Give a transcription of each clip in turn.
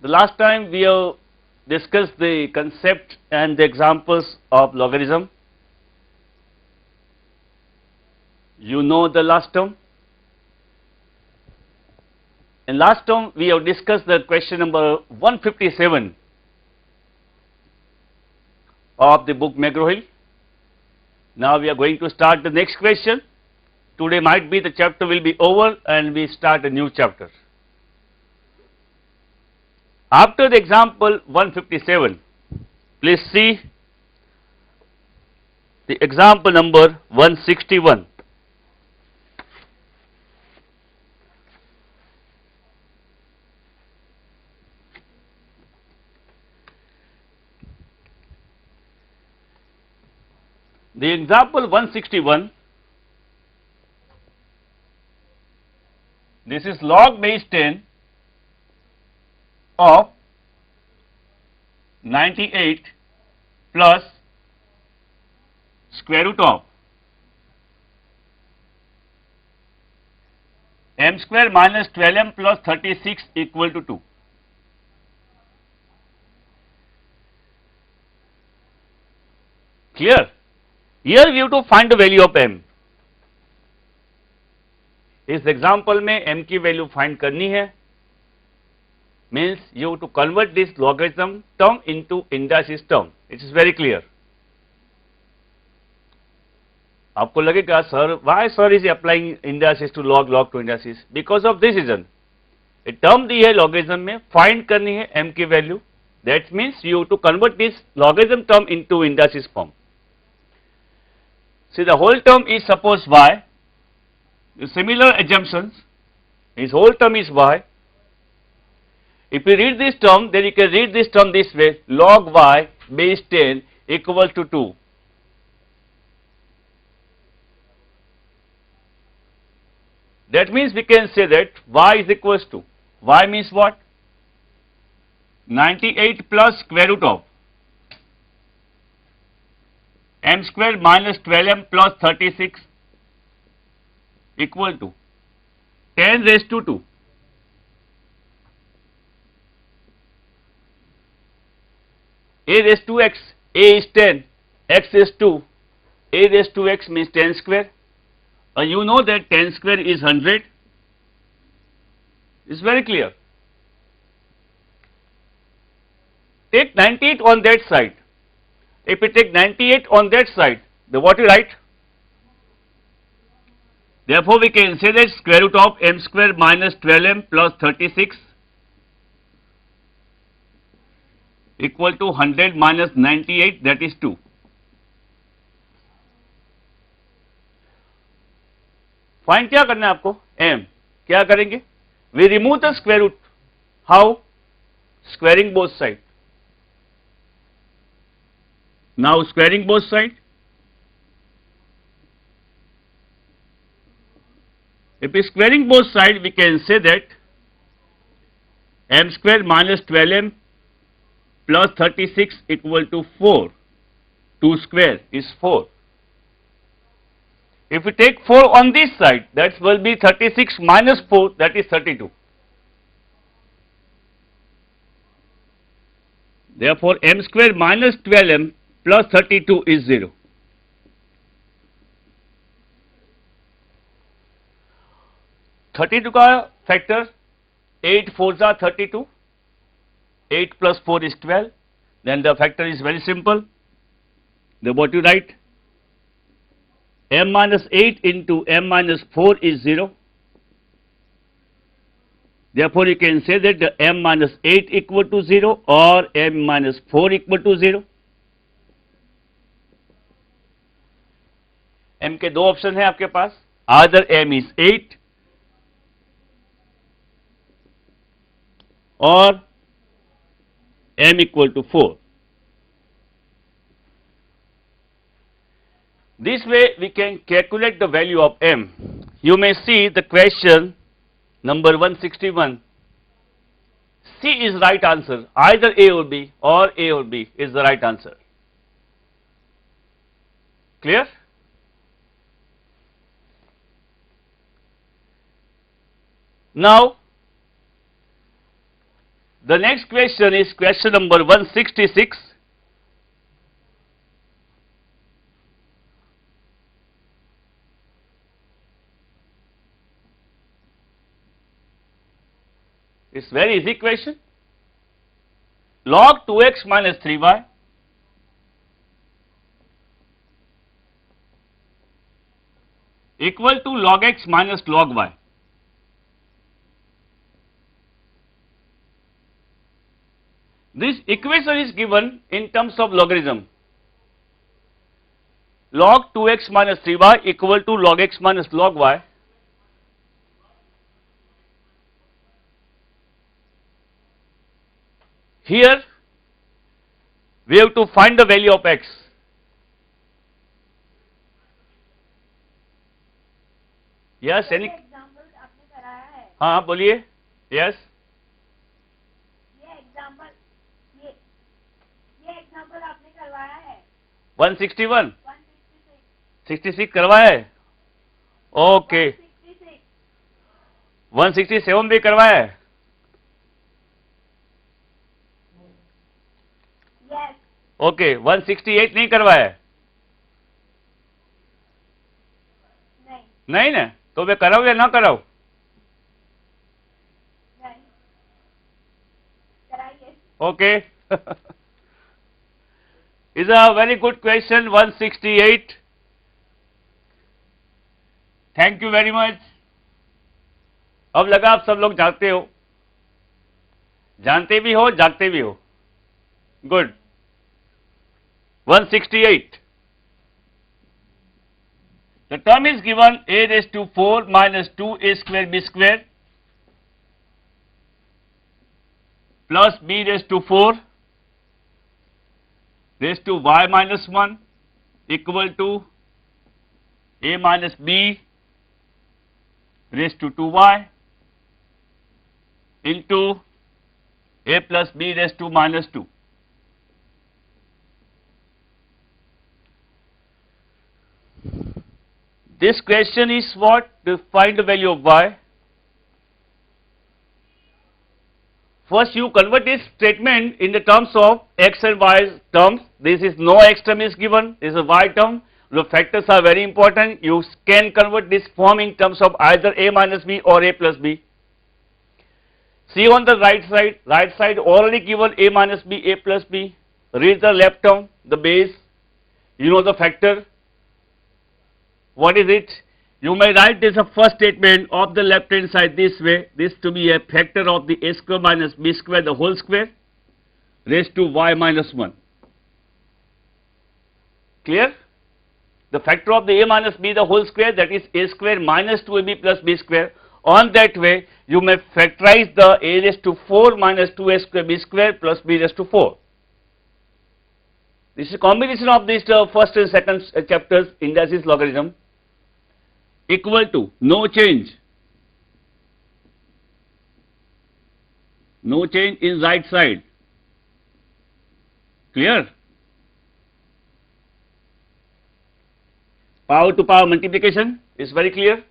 The last time we have discussed the concept and the examples of logarithm. You know the last term. In last term we have discussed the question number 157 of the book McGraw-Hill. Now we are going to start the next question. Today might be the chapter will be over and we start a new chapter. After the example 157, please see the example number 161. The example 161, this is log base 10 of 98 plus square root of m square minus 12m plus 36 equal to 2. Clear? Here we have to find the value of m. इस example में m की value find करनी है. Means you have to convert this logarithm term into indices term. It is very clear. आपको लगेगा sir why sir is applying indices to log to indices? Because of this reason. एक term दी है logarithm में, find करनी है m की value. That means you have to convert this logarithm term into indices form. See, the whole term is suppose y. The similar assumptions, his whole term is y. If you read this term, then you can read this term this way: log y base 10 equal to 2. That means we can say that y is equals to, y means what? 98 plus square root of m square minus 12m plus 36 equal to 10 raised to 2. A raised to x, a is 10, x is 2, a raised to x means 10 square. You know that 10 square is 100. It's very clear. Take 98 on that side. If we take 98 on that side, then what you write? Therefore, we can say that square root of m square minus 12m plus 36 equal to 100 minus 98, that is 2. Find क्या करना है आपको? m. क्या करेंगे? We remove the square root. How? Squaring both sides. Now squaring both sides. If we squaring both sides, we can say that m square minus 12m plus 36 equal to 4. 2 square is 4. If we take 4 on this side, that will be 36 minus 4, that is 32. Therefore, m square minus 12m plus 32 is 0. का factor 8 4s are 32. 8 plus 4 is 12. Then the factor is very simple. Then what you write? M minus 8 into M minus 4 is 0. Therefore, you can say that the M minus 8 equal to 0 or M minus 4 equal to 0. M के दो option है आपके पास. Either M is 8 or m equal to 4. This way we can calculate the value of m. You may see the question number 161. C is right answer. Either A or B or A or B is the right answer. Clear? Now The next question is question number 166. It's very easy question. Log 2x minus 3y equal to log x minus log y. This equation is given in terms of logarithm. Log 2x minus 3y equal to log x minus log y. Here we have to find the value of x. Yes, any example आपने कराया है, हाँ बोलिए. Yes, ये example ये example आपने करवाया है 161 166 66 करवाया है. ओके 166 167 भी करवाया है. यस ओके 168 नहीं करवाया है. नहीं नहीं ना, तो मैं कराऊं या ना कराऊं? नहीं कराइए. Okay. Is a very good question. 168. Thank you very much. अब लगा आप सब लोग जानते हो, जानते भी हो, जागते भी हो. Good. 168. The term is given a raised to 4 minus 2a square b square plus b raised to 4 raised to y minus 1 equal to a minus b raised to 2y into a plus b raised to minus 2. This question is what? To find the value of y. First you convert this statement in the terms of x and y terms. This is no x term is given, this is a y term. The factors are very important. You can convert this form in terms of either a minus b or a plus b. See on the right side already given a minus b, a plus b. Read the left term, the base. You know the factor. What is it? You may write this a first statement of the left hand side this way, this to be a factor of the a square minus b square the whole square raised to y minus 1. Clear? The factor of the a minus b the whole square, that is a square minus 2ab plus b square. On that way you may factorize the a raised to 4 minus 2a square b square plus b raised to 4. This is a combination of these first and second chapters, indices, logarithm, equal to no change in right side. Clear? Power to power multiplication is very clear.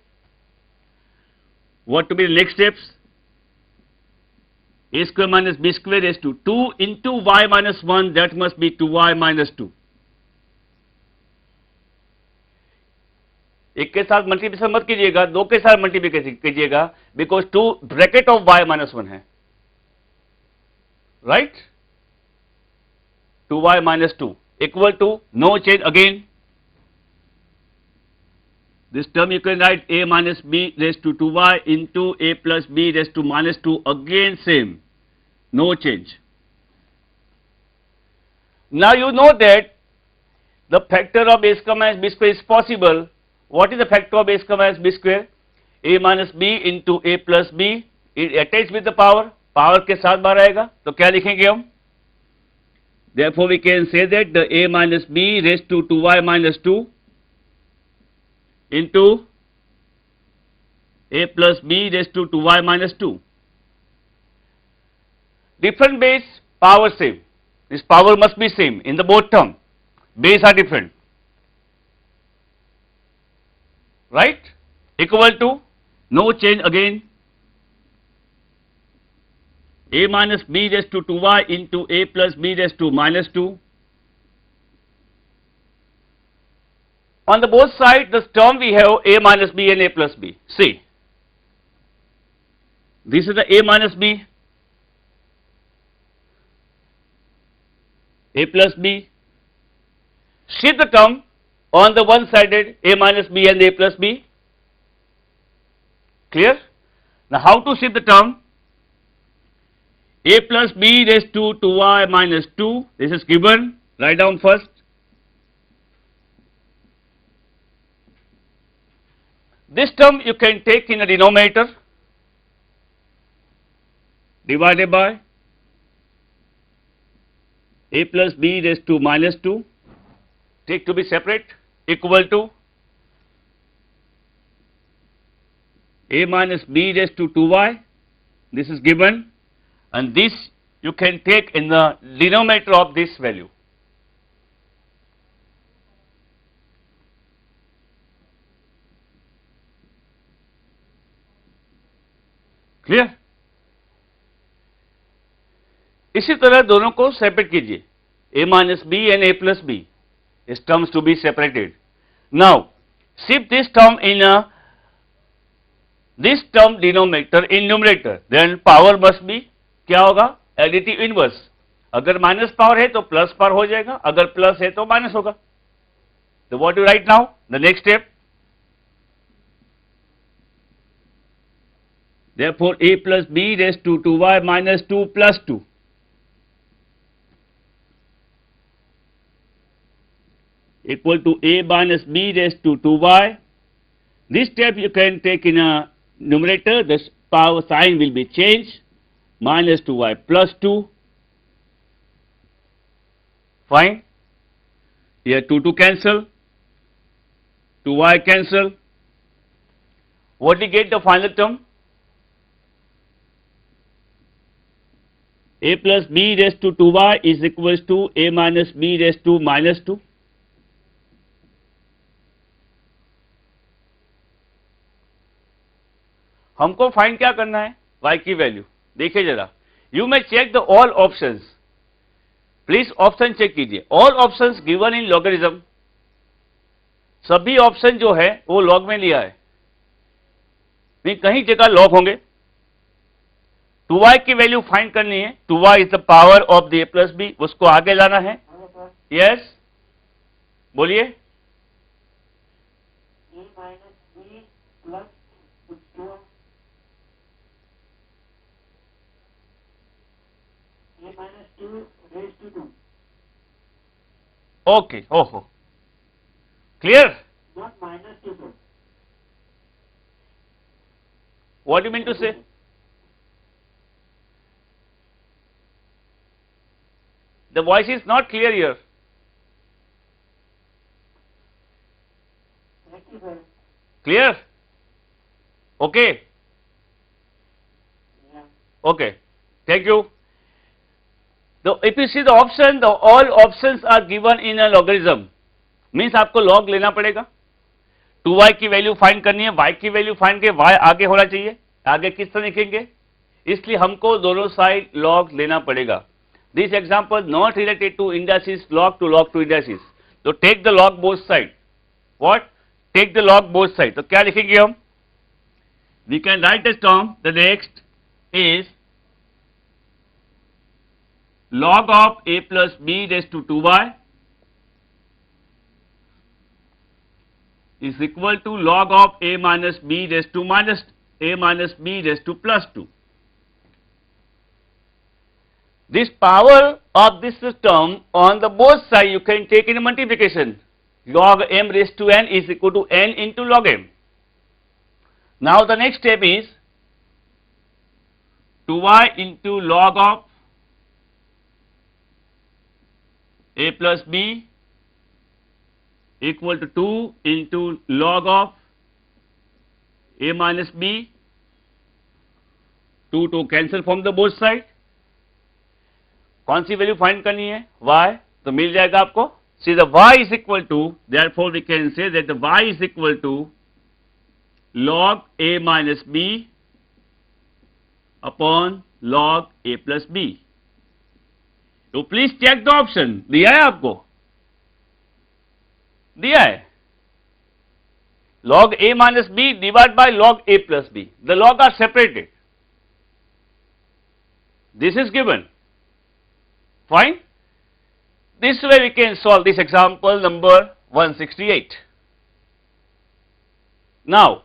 What to be the next steps? A square minus b square raised to 2 into y minus 1, that must be 2y minus 2. एक के साथ multiplication मत कीजिएगा, दो के साथ multiplication कीजिएगा, because 2 bracket of y minus 1 है, right. 2y minus 2 equal to no change again. This term you can write a minus b raised to 2y into a plus b raised to minus 2, again same, no change. Now you know that the factor of a square minus b square is possible. What is the factor of a square minus b square? A minus b into a plus b, it attached with the power, power के साथ बाहर आएगा, तो क्या लिखेंगे हम? Therefore we can say that the a minus b raised to 2y minus 2 into a plus b raised to 2y minus 2. Different base, power same. This power must be same in the both term. Base are different. Right? Equal to no change again. a minus b raised to 2y into a plus b raised to minus 2. On the both sides, this term we have a minus b and a plus b. See, this is the a minus b, a plus b. Shift the term on the one-sided a minus b and a plus b. Clear? Now, how to shift the term? A plus b raised to 2y minus 2. This is given. Write down first. This term you can take in a denominator divided by a plus b raised to minus 2, take to be separate, equal to a minus b raised to 2y, this is given, and this you can take in the denominator of this value. Clear? इसी तरह दोनों को separate कीजिए, a minus B and a plus B, इस terms to be separated. Now shift this term in this term denominator in numerator, then power must be क्या होगा? Additive inverse. अगर minus power है तो प्लस पावर हो जाएगा, अगर plus है तो माइनस होगा. तो what you right now? The next step, therefore a plus b raised to 2y minus 2 plus 2 equal to a minus b raised to 2y. This step you can take in a numerator, the power sign will be changed, minus 2y plus 2. Fine. Here 2 cancel, 2y cancel. What do you get the final term? A plus b raised to 2y is equals to a minus b raised to minus 2. हमको find क्या करना है? y की value. देखिए जरा, you may check the all options. Please option check कीजिए. All options given in logarithm, सभी option जो है वो लॉग में लिया है, नहीं कहीं जगह लॉग होंगे. 2y की वैल्यू फाइंड करनी है. 2y is the power of the a plus B, उसको आगे लाना है. यस, बोलिए. ओके, ओहो, clear? What you mean to say? The voice is not clear here. Clear? Okay. Okay. Thank you. If you see the option, all options are given in a logarithm. Means आपको log लेना पड़ेगा. 2y की value find करनी है, y की value find के y आगे होना चाहिए. आगे किस तरह लिखेंगे? इसलिए हमको दोनों साइड log लेना पड़ेगा. This example not related to indices, log to indices. So take the log both side. What? Take the log both side. तो क्या लिखेंगे हम? We can write this term. The next is log of a plus b raised to 2y is equal to log of a minus b raised to a minus b raised to plus 2. This power of this term on the both sides you can take in multiplication. Log m raised to n is equal to n into log m. Now the next step is 2y into log of a plus b equal to 2 into log of a minus b. 2 to cancel from the both side. कौन सी value find करनी है? y. तो मिल जाएगा आपको. See the y is equal to, therefore we can say that the y is equal to log a minus b upon log a plus b. तो please check the option. दिया है आपको? दिया है. log a minus b divided by log a plus b. The log are separated. This is given. Fine. This way we can solve this example number 168. Now,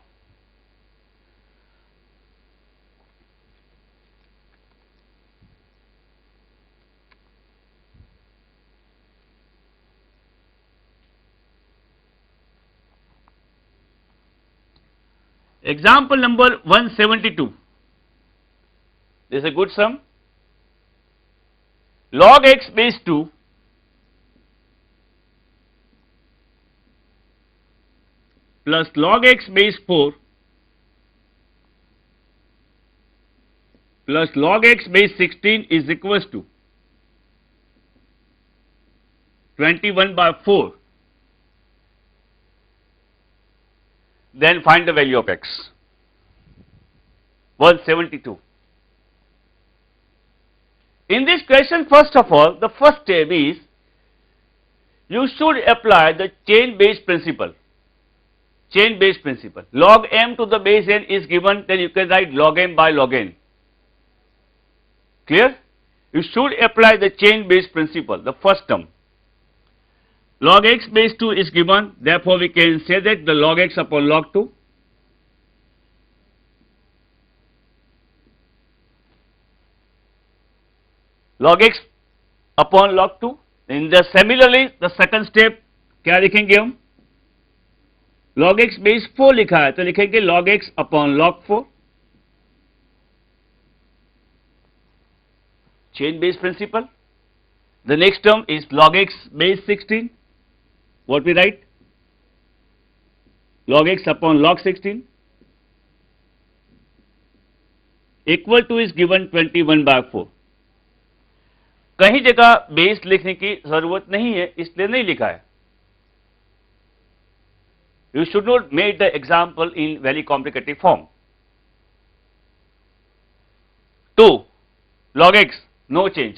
example number 172. This is a good sum. Log x base 2 plus log x base 4 plus log x base 16 is equals to 21 by 4. Then find the value of x. 172. In this question, first of all, the first step is you should apply the chain base principle. Chain base principle. Log m to the base n is given, then you can write log m by log n. Clear? You should apply the chain base principle, the first term. Log x base 2 is given, therefore we can say that the log x upon log 2. Log x upon log 2. In the similarly, the second step, क्या लिखेंगे हम? Log x base 4 लिखा है, तो लिखेंगे log x upon log 4. Chain base principle. The next term is log x base 16. What we write? Log x upon log 16 equal to is given 21 by 4. कहीं जगह base लिखने की जरूरत नहीं है, इसलिए नहीं लिखा है. You should not make the example in very complicated form. 2. Log x, no change.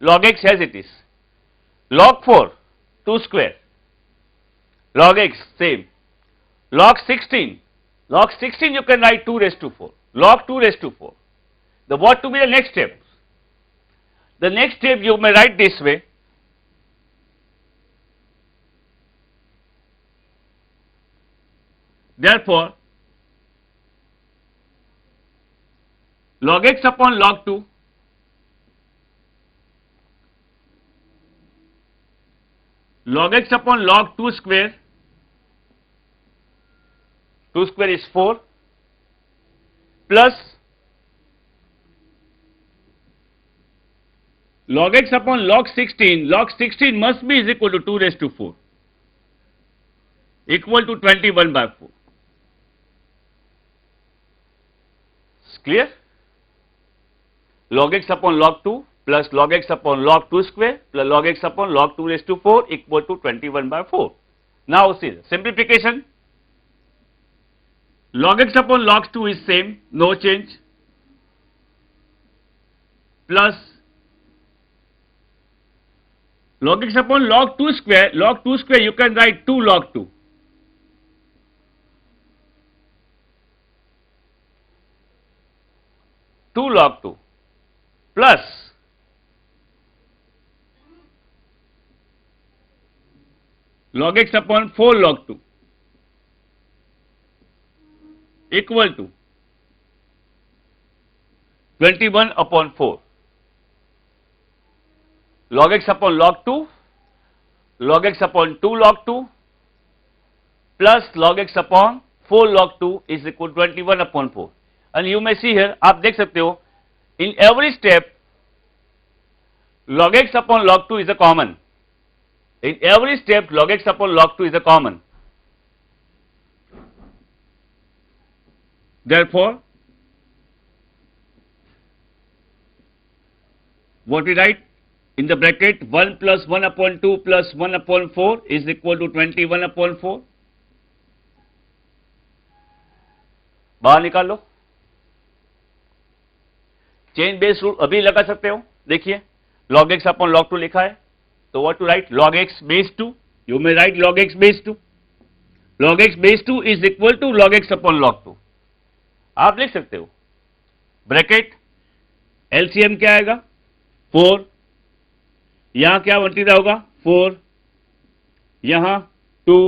Log x as it is. Log 4, 2 square. Log x, same. Log 16 you can write 2 raised to 4. Log 2 raised to 4. What to be the next step? The next step you may write this way. Therefore, log x upon log 2 log x upon log 2 square, 2 square is 4, plus log x upon log 16 must be is equal to 2 raised to 4, equal to 21 by 4. Clear? Log x upon log 2 plus log x upon log 2 square plus log x upon log 2 raised to 4 equal to 21 by 4. Now see, simplification. Log x upon log 2 is same, no change, plus log x upon log 2 square you can write 2 log 2. Log 2 plus log x upon 4 log 2 equal to 21 upon 4. Log x upon log 2 log x upon 2 log 2 plus log x upon 4 log 2 is equal to 21 upon 4. And you may see here, आप देख सकते हो, in every step log x upon log 2 is a common. In every step log x upon log 2 is a common. Therefore, what we write in the bracket, 1 plus 1 upon 2 plus 1 upon 4 is equal to 21 upon 4. बाहर निकाल लो. Chain base rule अभी लगा सकते हो, देखिए log x upon log 2 लिखा है, तो what to write? log x base 2, you may write log x base 2. log x base 2 is equal to log x upon log 2. आप लिख सकते हो, ब्रैकेट एलसीएम क्या आएगा 4, यहां क्या बनता होगा 4, यहां 2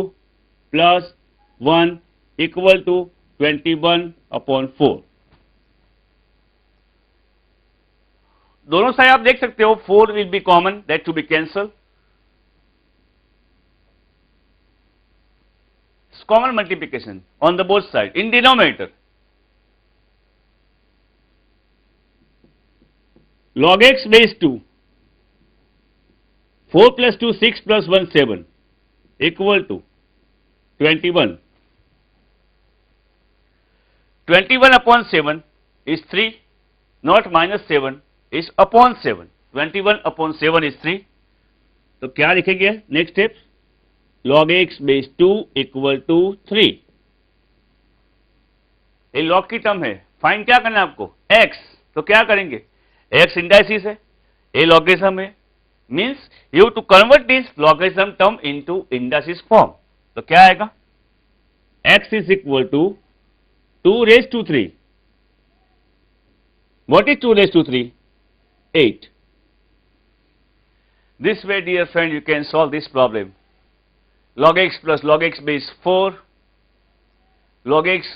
प्लस 1 इक्वल टू 21 अपॉन 4. दोनों साइड आप देख सकते हो 4 will be common, that to be cancel. Common multiplication on the both side in denominator. Log x base 2, 4 plus 2 6 plus 1 7 equal to 21. 21 upon 7 is 3, not minus 7 is upon 7. 21 upon 7 is 3. तो क्या लिखेंगे next step? log x base 2 equal to 3. ये log की term है, find क्या करना है आपको x, तो क्या करेंगे x इंडाइसिस है, ये लॉगरिथम है, means you to convert this logarithm term into indices form. तो क्या आएगा x is equal to 2 raised to 3. What is 2 raised to 3? 8. This way, dear friend, you can solve this problem. Log x plus log x base 4, log x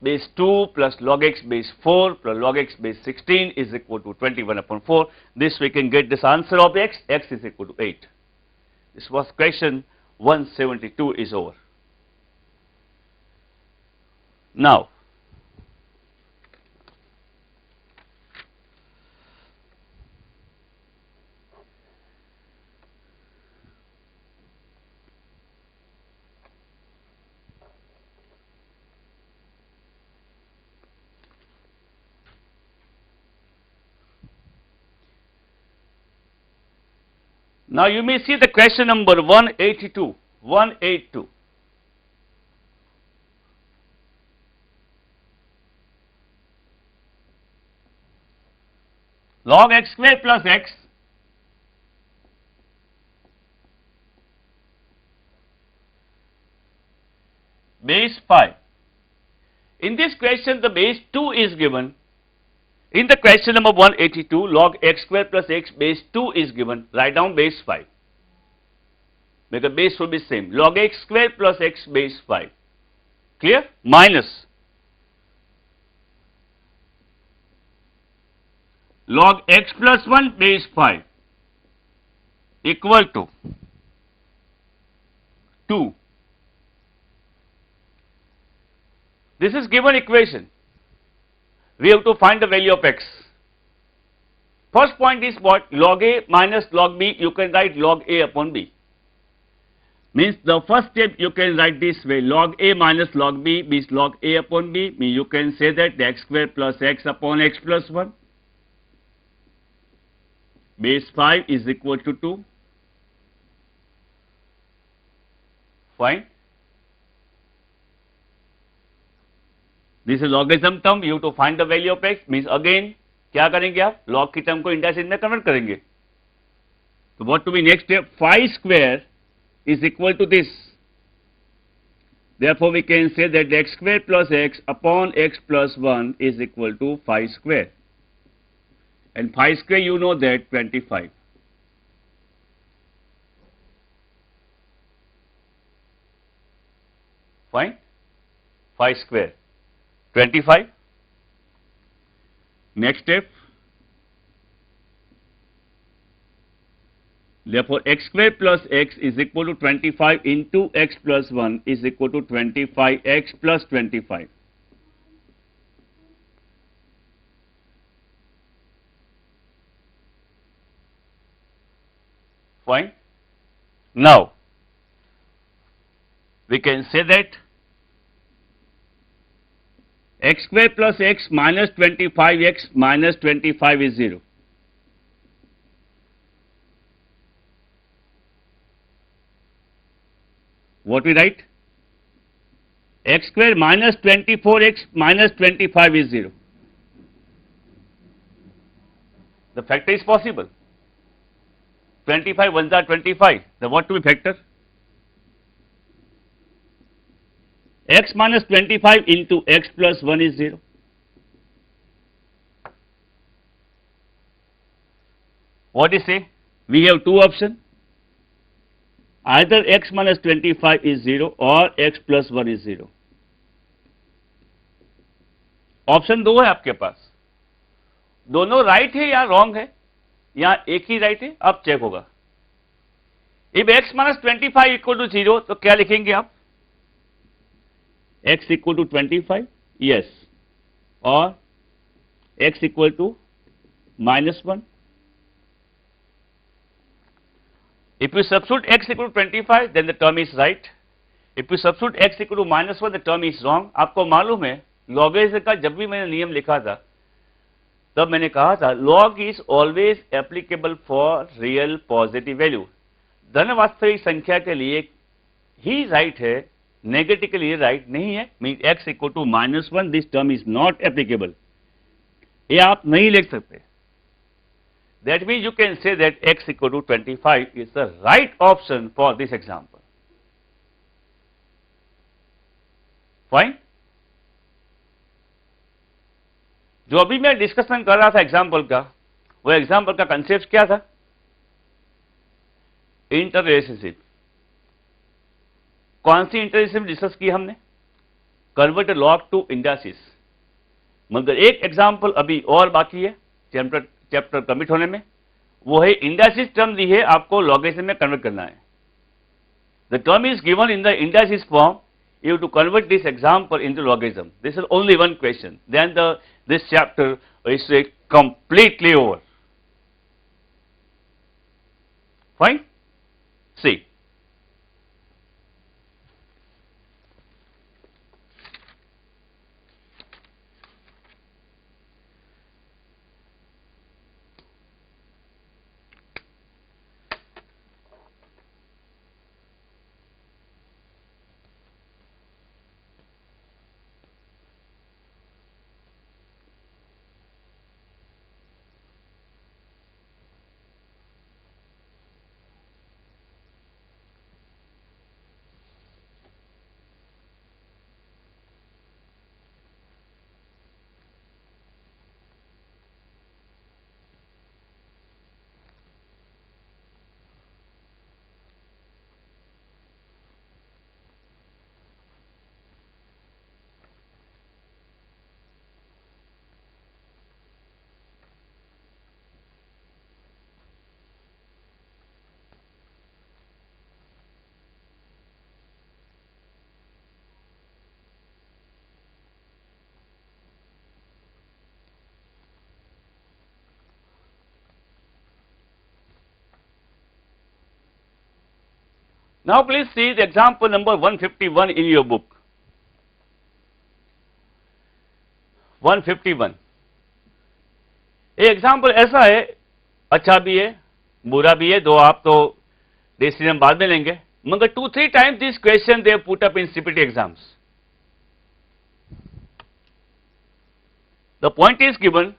base 2 plus log x base 4 plus log x base 16 is equal to 21 upon 4. This we can get this answer of x. X is equal to 8. This was question 172 is over. Now, you may see the question number 182. 182. Log x square plus x base 5. In this question, the base 2 is given. In the question number 182, log x square plus x base 2 is given. Write down base 5. Make the base will be same. Log x square plus x base 5. Clear? Minus log x plus 1 base 5 equal to 2. This is given equation. We have to find the value of x. First point is what? Log a minus log b, you can write log a upon b. Means the first step you can write this way, log a minus log b is log a upon b. Means you can say that x square plus x upon x plus 1. Base 5 is equal to 2. Fine. This is logarithm term, you have to find the value of x. Means again क्या करेंगे आप log की term को indices में convert करेंगे. तो what to be next step? 5 square is equal to this. Therefore we can say that x square plus x upon x plus 1 is equal to 5 square. And 5 square you know that 25. Fine. 5 square 25. Next step. Therefore, x square plus x is equal to 25 into x plus 1 is equal to 25x plus 25. Fine. Now, we can say that x square plus x minus 25x minus 25 is 0. What we write? X square minus 24x minus 25 is 0. The factor is possible. 25 ones are 25. The what to be factor? X minus 25 into x plus 1 is 0. What is say? We have two options. Either x minus 25 is 0 or x plus 1 is 0. Option दो है आपके पास, दोनों right है या wrong है, या एक ही right है, अब चेक होगा. If x minus 25 equal to 0 तो क्या लिखेंगे आप? x इक्वल टू 25, यस, और x equal to -1. If you substitute x equal to 25, then the term is right. If you substitute x equal to -1, the term is wrong. आपको मालूम है logarithm का जब भी मैंने नियम लिखा था तब मैंने कहा था log is always applicable for real positive value. धन वास्तविक संख्या के लिए ही राइट है, नेगेटिव के लिए राइट नहीं है. Mean x equal to -1, this term is not applicable. ये आप नहीं लिख सकते. That means you can say that x equal to 25 is the right option for this example. Fine? जो अभी मैं डिस्कशन कर रहा था एग्जाम्पल का, वो एग्जाम्पल का कंसेप्ट क्या था? Inter relationship. कौन सी इंटर रिलेशनशिप डिस्कस की हमने? Convert log to indices. मगर एक एग्जाम्पल अभी और बाकी है चैप्टर कमिट होने में, वो है इंडासिस टर्म दी है, आपको लॉगरिथम में कन्वर्ट करना है. The term is given in the indices form. You have to convert this example into logarithm. This is only one question. Then this chapter is completely over. Fine? See. Now please see the example number 151 in your book. 151. ये example ऐसा है, अच्छा भी है बुरा भी है, दो आप तो डिसीजन बाद में लेंगे, मगर 2-3 times this question they have put up in CPT exams. The point is given,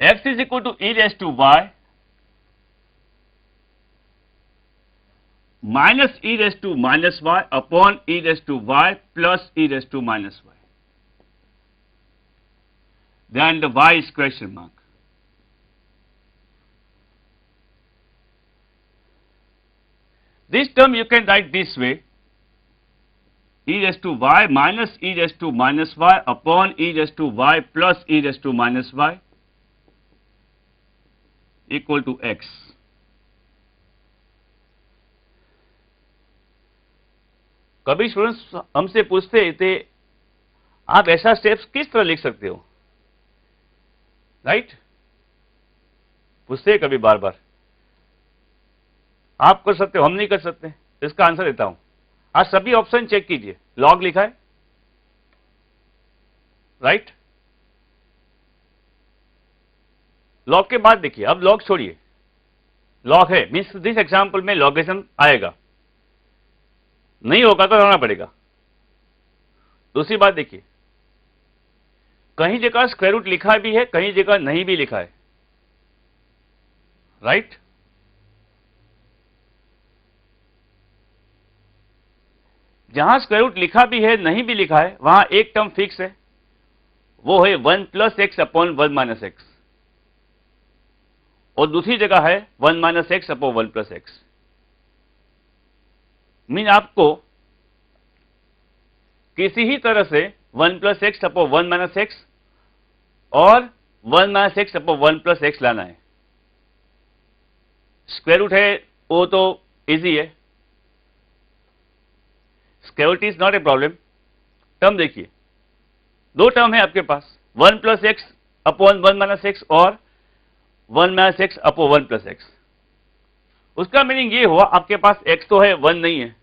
x is equal to e raised to y minus e raised to minus y upon e raised to y plus e raised to minus y. Then the y is question mark. This term you can write this way, e raised to y minus e raised to minus y upon e raised to y plus e raised to minus y equal to x. कभी students हमसे पूछते थे आप ऐसा steps किस तरह लिख सकते हो, राइट? पूछते कभी बार बार, आप कर सकते हो, हम नहीं कर सकते. इसका आंसर देता हूं. आज सभी ऑप्शन चेक कीजिए, लॉग लिखा है, राइट? लॉग के बाद देखिए, अब लॉग छोड़िए, लॉग है मीन्स दिस एग्जाम्पल में लॉगरिथम आएगा, नहीं होगा तो रहना पड़ेगा. दूसरी बात देखिए, कहीं जगह स्क्वायर रूट लिखा भी है, कहीं जगह नहीं भी लिखा है, राइट? जहां स्क्वायर रूट लिखा भी है, नहीं भी लिखा है, वहां एक टर्म फिक्स है, वो है 1 plus x upon 1 minus x, और दूसरी जगह है 1 minus x upon 1 plus x. Mean आपको किसी ही तरह से 1 plus x upon 1 minus x और 1 minus x upon 1 plus x लाना है। स्क्वायर रूट है वो तो इजी है, square root is not a problem. Term देखिए, दो टर्म है आपके पास, 1 plus x upon 1 minus x और 1 minus x upon 1 plus x. उसका मीनिंग ये हुआ आपके पास x तो है, 1 नहीं है।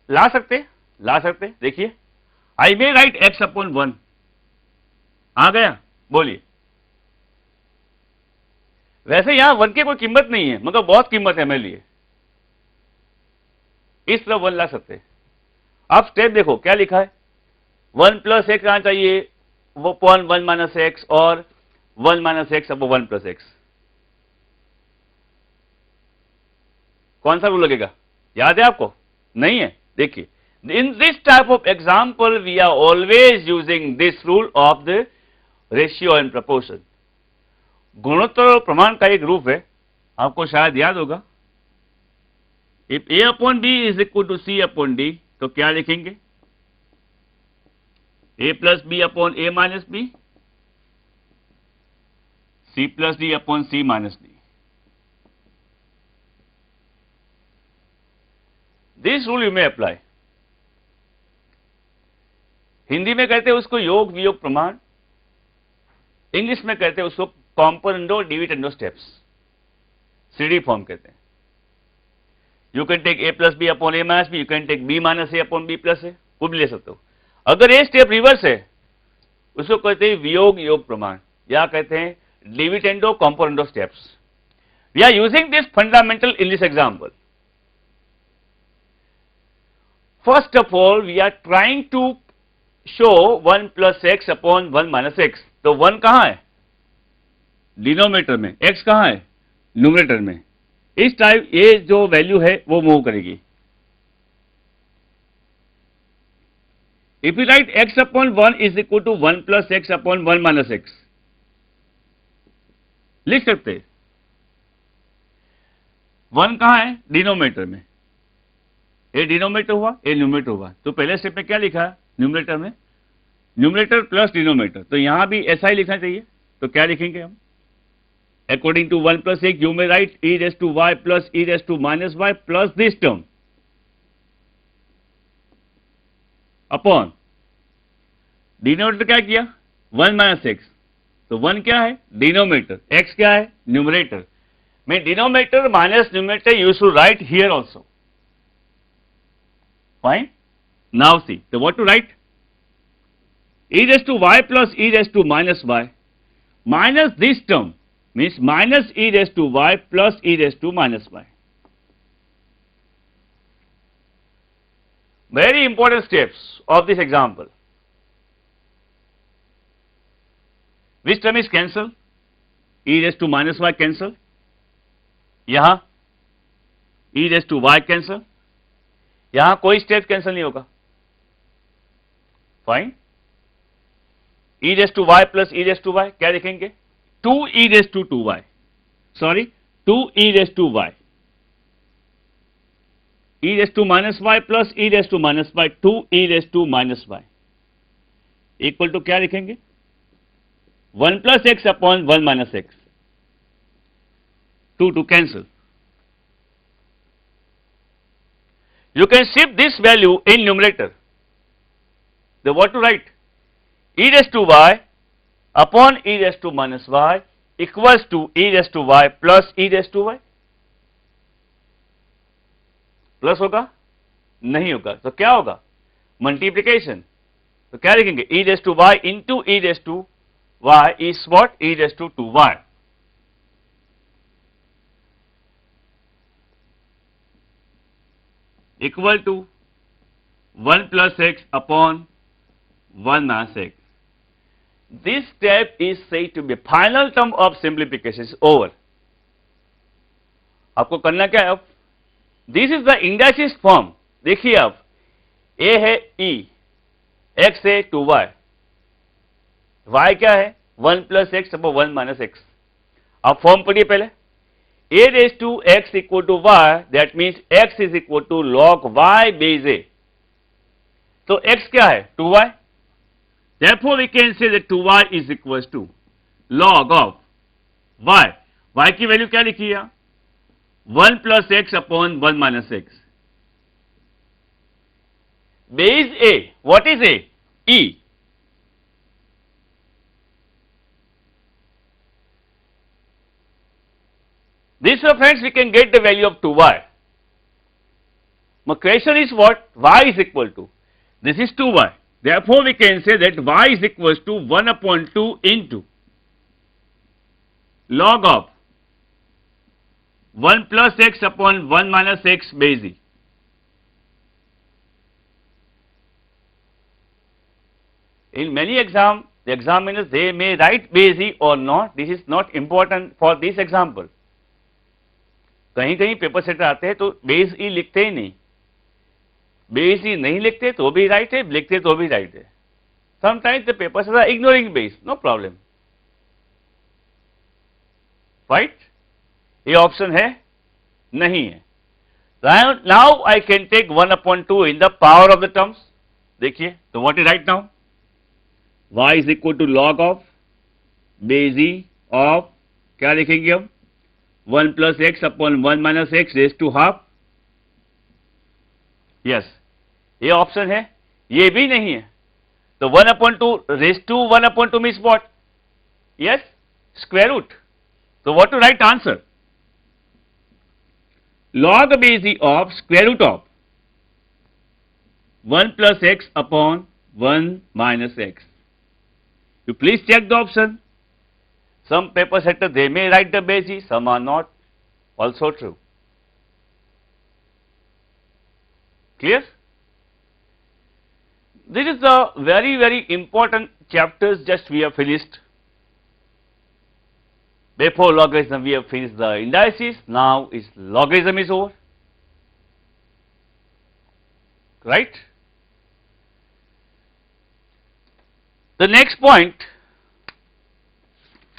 ला सकते देखिए, आई मे राइट x अपॉन 1, आ गया, बोलिए। वैसे यहां 1 की कोई कीमत नहीं है, मगर बहुत कीमत है मेरे लिए, इस तरह 1 ला सकते। आप स्टेप देखो क्या लिखा है, 1 प्लस एक्स आना चाहिए, वो अपॉन 1 माइनस एक्स और 1 minus x upon 1 plus x. कौन सा रूल लगेगा, याद है आपको? नहीं है? देखिए, in this type of example we are always using this rule of the ratio and proportion. गुणोत्तर और प्रमाण का एक रूप है, आपको शायद याद होगा। If A upon B is equal to C upon D, तो क्या लिखेंगे? A plus B upon A minus B, C plus D upon C minus D. This rule you may apply. Hindi में कहते हैं उसको योग वियोग प्रमाण, इंग्लिश में कहते हैं उसको componendo dividendo steps, CD form कहते हैं। You can take A plus B upon A minus B, you can take B minus A upon B plus A, वो भी ले सकते हो। अगर ए स्टेप रिवर्स है उसको कहते हैं वियोग योग प्रमाण, या कहते हैं dividendo componendo steps. We are using this fundamental in this example. First of all, we are trying to show 1 plus x upon 1 minus x. तो 1 कहां है? डिनोमिनेटर में। x कहां है? न्यूमरेटर में। इस टाइप ये जो वैल्यू है वो मूव करेगी। If you write x upon 1 is equal to 1 plus x upon 1 minus x, लिख सकते। 1 कहां है? डिनोमिनेटर में। ए डिनोमिनेटर हुआ, ए न्यूमरेटर हुआ। तो पहले स्टेप में क्या लिखा है? न्यूमरेटर में न्यूमरेटर प्लस डिनोमिनेटर, तो यहां भी ऐसा ही लिखना चाहिए। तो क्या लिखेंगे हम? According to 1 plus X you may write E raise to Y plus E raise to minus Y plus this term upon denominator क्या किया? 1 माइनस एक्स, तो 1 क्या है? डिनोमिनेटर, एक्स क्या है? न्यूमरेटर। मैं denominator minus numerator you should write here also. Fine. Now see, so what to write? E raised to y plus e raised to minus y minus this term means minus e raised to y plus e raised to minus y. Very important steps of this example. Which term is cancel? E raised to minus y cancel. यहाँ e raised to y cancel. यहां कोई step cancel नहीं होगा। Fine. E raise to Y plus E raise to Y क्या लिखेंगे? 2 E raise to 2 Y, sorry 2 E raise to Y, E raise to minus Y plus E raise to minus Y, 2 E raise to minus Y equal to क्या लिखेंगे? 1 plus x upon 1 minus X, 2 two cancel. You can shift this value in numerator. Then what to write? E raised to y upon e raised to minus y equals to e raised to y plus e raised to y. Plus होगा? नहीं होगा, तो क्या होगा? Multiplication. तो क्या लिखेंगे? e raised to y into e raised to y is what? e raised to 2y. Equal to 1 plus x upon 1 minus x. this step is said to be final term of simplification is over. आपको करना क्या है अब? This is the indices form. देखिए अब ए है ई, x है 2y, y क्या है 1 plus x upon 1 minus x. आप फॉर्म पढ़िए पहले. a raised to x equal to y, that means x is equal to log y base a. तो x क्या है 2y. Therefore we can say that 2y is equals to log of y. y की value क्या लिखी है? 1 plus x upon 1 minus x. Base a, what is a? E. This friends we can get the value of 2y. My question is what? Y is equal to, this is 2y. Therefore we can say that y is equals to 1 upon 2 into log of 1 plus x upon 1 minus x base e. In many exams, the examiners they may write base e or not. This is not important for this example. कहीं कहीं paper setter आते हैं तो base ई लिखते ही नहीं. Base ई नहीं लिखते तो भी राइट है, लिखते तो भी राइट है. Sometimes the paper setter are ignoring base, no problem. Right? ये ऑप्शन है? नहीं है. Now I can take 1 upon 2 in the power of the terms. देखिए तो what is right now? y is equal to log of base e of, क्या लिखेंगे हम? 1 plus x upon 1 minus x raised to half. Yes, ये option है. ये भी नहीं है. तो 1 upon 2 raised to 1 upon 2 means what? Yes, square root. So what to write answer? Log base e of square root of 1 plus x upon 1 minus x. You please check the option. Some paper setter they may write the base e, some are not. Also true. Clear? This is the very important chapters just we have finished. Before logarithm we have finished the indices. Now is logarithm is over. Right? The next point,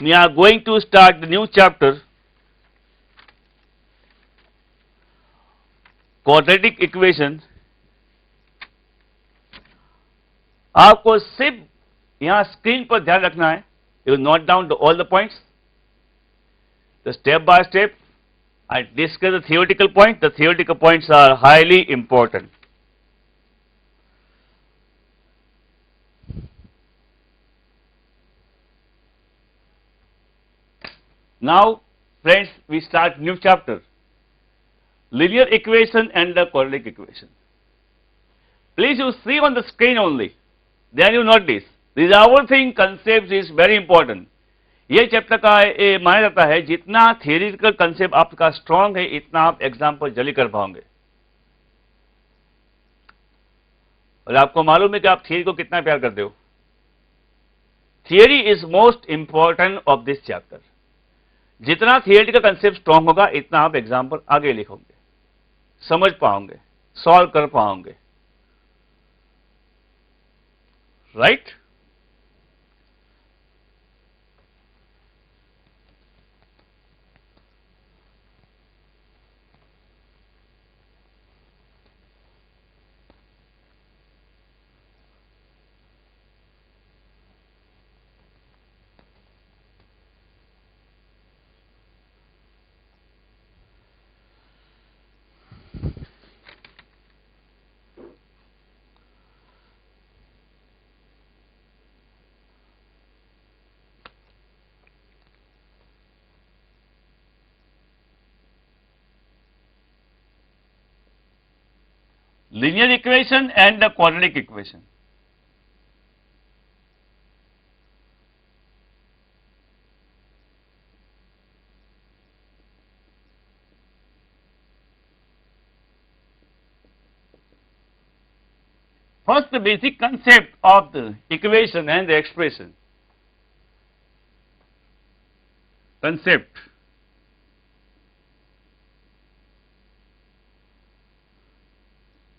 we are going to start the new chapter, quadratic equation. आपको सिर्फ यहाँ screen पर ध्यान रखना है. You note down all the points. The step by step, I discuss the theoretical point. The theoretical points are highly important. Now, friends, we start new chapter. Linear equation and the quadratic equation. Please you see on the screen only. Then you notice. This whole thing concept is very important. ये chapter का ये माना जाता है जितना theoretical concept आपका strong है इतना आप एग्जाम पर जल्दी कर पाओगे. और आपको मालूम है कि आप थियोरी को कितना प्यार करते हो. Theory is most important of this chapter. जितना थियोरिटिकल कंसेप्ट स्ट्रांग होगा इतना आप एग्जाम पर आगे लिखोगे, समझ पाओगे, सॉल्व कर पाओगे. Right? Linear equation and the quadratic equation. First, the basic concept of the equation and the expression. concept.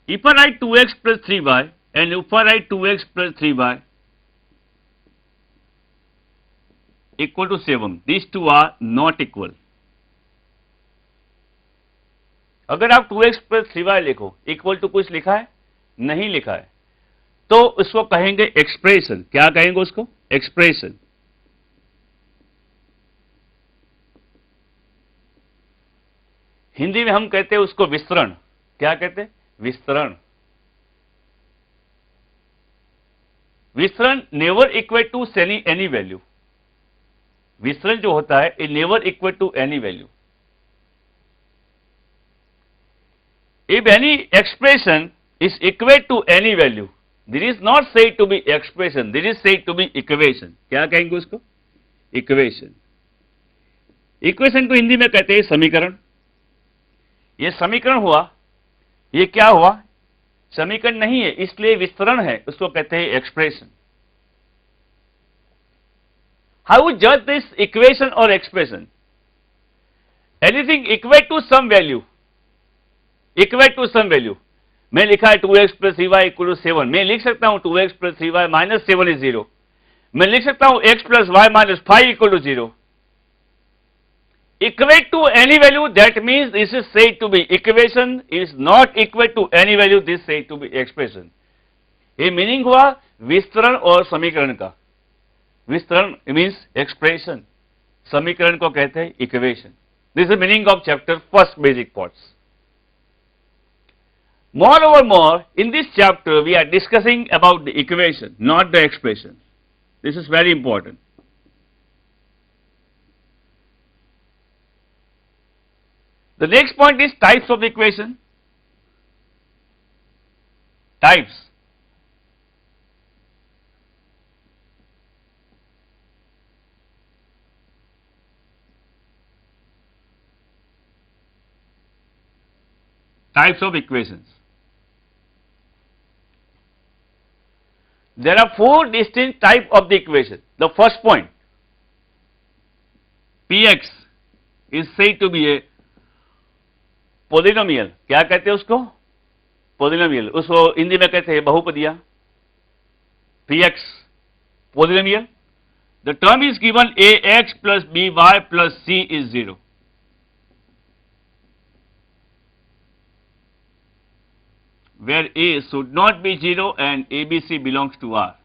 If I write 2x plus 3y and if I write 2x plus 3y equal to 7, these two are not equal. अगर आप 2x plus 3y लिखो equal to कुछ लिखा है, नहीं लिखा है, तो उसको कहेंगे एक्सप्रेशन. क्या कहेंगे उसको? एक्सप्रेशन. हिंदी में हम कहते हैं उसको विस्तरण. क्या कहते हैं? विस्तरण. विस्तरण never equate to any value. विस्तरण जो होता है it never equate to any value. If any expression is equate to any value, this is not said to be expression, this is said to be equation. क्या कहेंगे उसको? Equation. Equation को हिंदी में कहते हैं समीकरण. ये समीकरण हुआ, ये क्या हुआ? समीकरण नहीं है, इसलिए विस्तरण है, उसको कहते हैं expression. How you judge this equation or expression? Anything equate to some value. Equate to some value. मैं लिखा है 2x plus 3y equal to 7. मैं लिख सकता हूं 2x plus 3y minus 7 is 0. मैं लिख सकता हूं x plus y minus 5 equal to 0. Equate to any value, that means this is said to be equation. Is not equate to any value, this said to be expression. ये meaning हुआ विस्तरण और समीकरण का. विस्तरण मीन्स एक्सप्रेशन, समीकरण को कहते हैं equation. This is meaning of chapter first, basic parts. Moreover, in this chapter we are discussing about the equation, not the expression. This is very important. The next point is types of equation. Types. Types of equations. There are four distinct types of the equation. The first point, Px is said to be a polynomial. क्या कहते हैं उसको? Polynomial. उसको हिंदी में कहते हैं बहुपदीय. Px, polynomial. The term is given ax plus by plus c is 0. Where a should not be 0 and ABC belongs to R.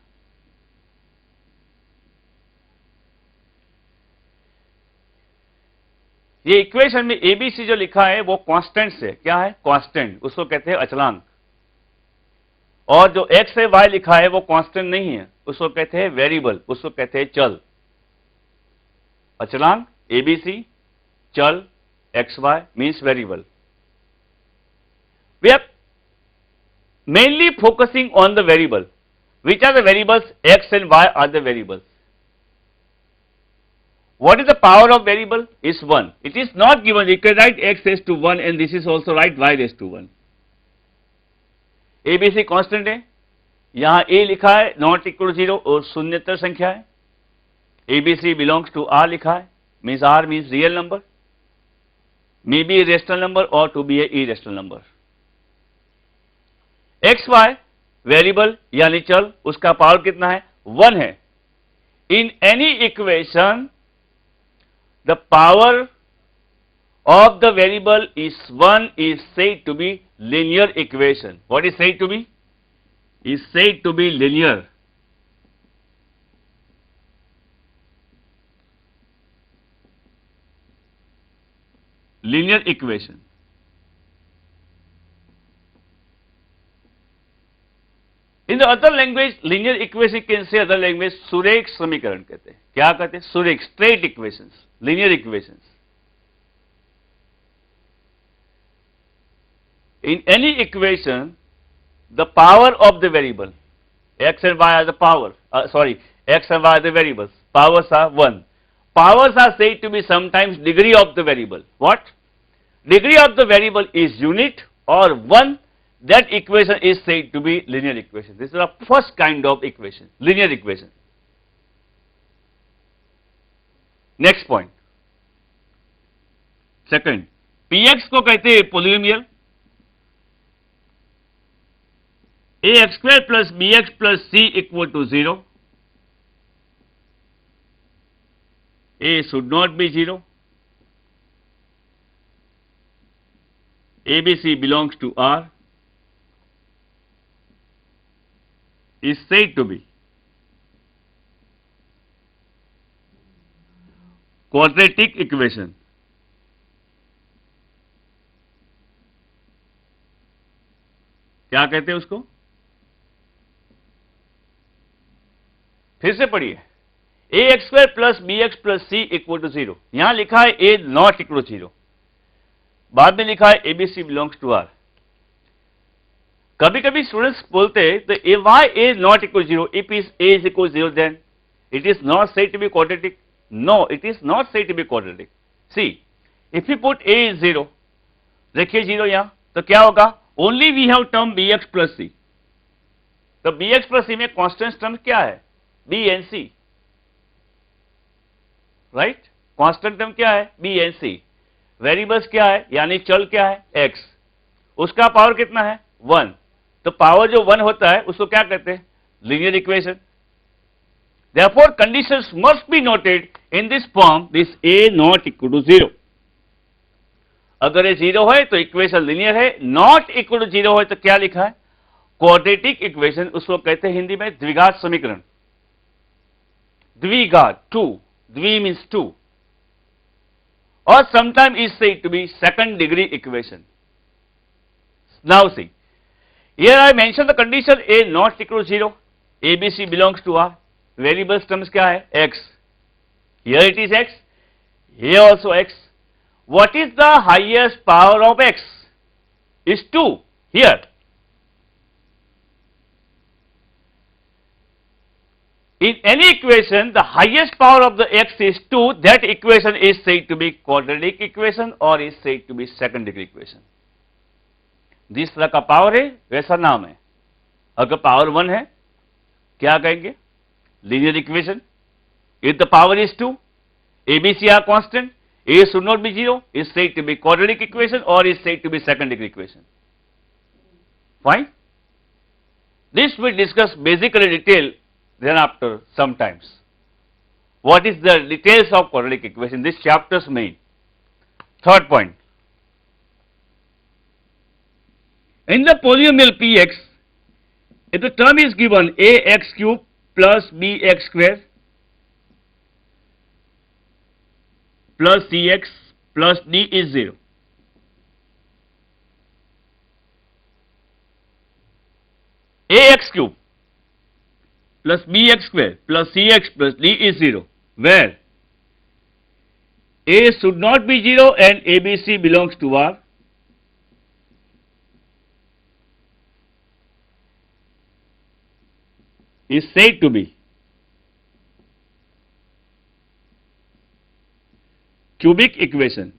ये equation में ABC जो लिखा है वो कांस्टेंट से, क्या है? कांस्टेंट, उसको कहते हैं अचलांक. और जो x से y लिखा है वो कांस्टेंट नहीं है, उसको कहते हैं वेरिएबल, उसको कहते हैं चल. अचलांक ABC, चल xy means variable. We are mainly focusing on the variable. Which are the variables? X and Y are the variables. What is the power of variable? Is 1. It is not given. You can write x raised to 1 and this is also write y raised to 1. ABC constant है. यहाँ a लिखा है not equal to 0 और शून्यतर संख्या है. ABC belongs to R लिखा है. Means R means real number. May be a rational number or to be a irrational number. X y variable यानी चल, उसका पावर कितना है? 1 है. In any equation the power of the variable is 1 is said to be linear equation. What is said to be? Is said to be linear. Linear equation. In the other language, linear equation can say other language सुरेख समीकरण कहते हैं. क्या कहते हैं? सुरेख, straight equations, linear equations. In any equation, the power of the variable, x and y are the power, x and y are the variables, powers are 1. Powers are said to be sometimes degree of the variable. What? Degree of the variable is unit or 1. That equation is said to be linear equation. This is the first kind of equation, linear equation. Next point. Second, px को कहते हैं polynomial, ax square plus bx plus c equal to 0. A should not be 0. ABC belongs to R, is said to be quadratic equation. क्या कहते हैं उसको? फिर से पढ़िए, A X square plus B X plus C equal to 0. यहां लिखा है ए नॉट इक्वल टू 0, बाद में लिखा है एबीसी बिलोंग्स टू आर. कभी कभी स्टूडेंट्स बोलते हैं तो A why A not equal 0, if is A is equal 0 then it is not said to be quadratic. No, it is not said to be quadratic. See, if you put A is 0, देखिए 0 यहां, तो क्या होगा? Only we have term B X plus C. तो B X plus सी में constant term क्या है? B and c, right? Constant term क्या है? B and C. वेरिएबल्स क्या है, यानी चल क्या है? एक्स. उसका पावर कितना है? 1. तो पावर जो 1 होता है उसको क्या कहते हैं? Linear equation. Therefore conditions must be noted in this form, this a not equal to 0. अगर ये 0 है तो इक्वेशन लीनियर है, नॉट इक्वल टू 0 है तो क्या लिखा है? Quadratic equation. उसको कहते हैं हिंदी में द्विघात समीकरण. द्विघात, 2, द्वि means 2, or sometime is said to be second degree equation. Now see, here I mentioned the condition A not equal to 0, ABC belongs to R. Variables terms क्या है? X. Here it is X, here also X. What is the highest power of X? Is 2 here. In any equation, the highest power of the x is 2, that equation is said to be quadratic equation or is said to be second degree equation. जिस तरह का power है वैसा नाम है. अगर power 1 है क्या कहेंगे? Linear equation. If the power is 2, ABC are constant, A should not be 0, is said to be quadratic equation or is said to be second degree equation. Fine? This we discuss basically detail then after sometimes. What is the details of quadratic equation? This chapter's main. Third point. In the polynomial Px, if the term is given ax cube plus bx square plus cx plus d is 0. Ax cube plus bx square plus cx plus d is 0, where a should not be 0 and ABC belongs to R. Is said to be cubic equation.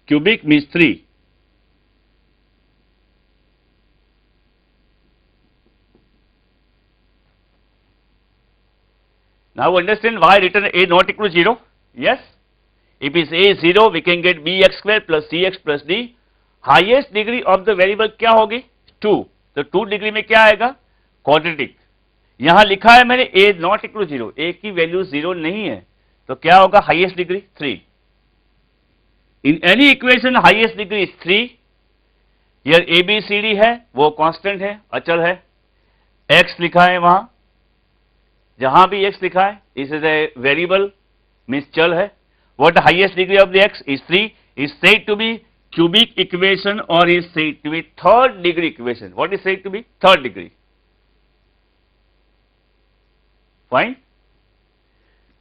Cubic means 3. Now understand why I written a not equal to 0? Yes. If is a 0, we can get bx square plus cx plus d. Highest degree of the variable क्या होगी? 2. तो 2 degree में क्या आएगा? Quadratic. यहां लिखा है मैंने a not equal to 0. a की वैल्यू 0 नहीं है तो क्या होगा? Highest degree 3. In any equation highest degree is 3. Here a B C d है, वो कांस्टेंट है, अचल है. x लिखा है वहां, जहां भी x लिखा है is is a variable means चल है. What the highest degree of the x is 3, is said to be cubic equation or is said to be third degree equation. What is said to be? Third degree. Fine.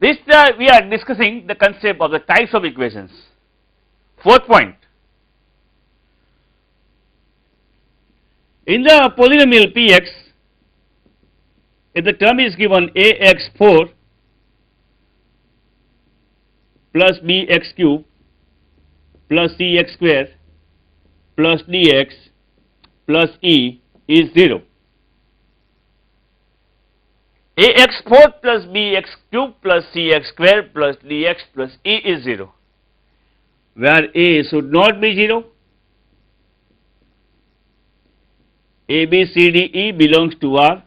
This we are discussing the concept of the types of equations. Fourth point. In the polynomial Px, if the term is given ax4 plus bx cube plus cx square plus dx plus e is 0. ax4 plus bx cube plus cx square plus dx plus e is 0. where A should not be 0. A, B, C, D, E belongs to R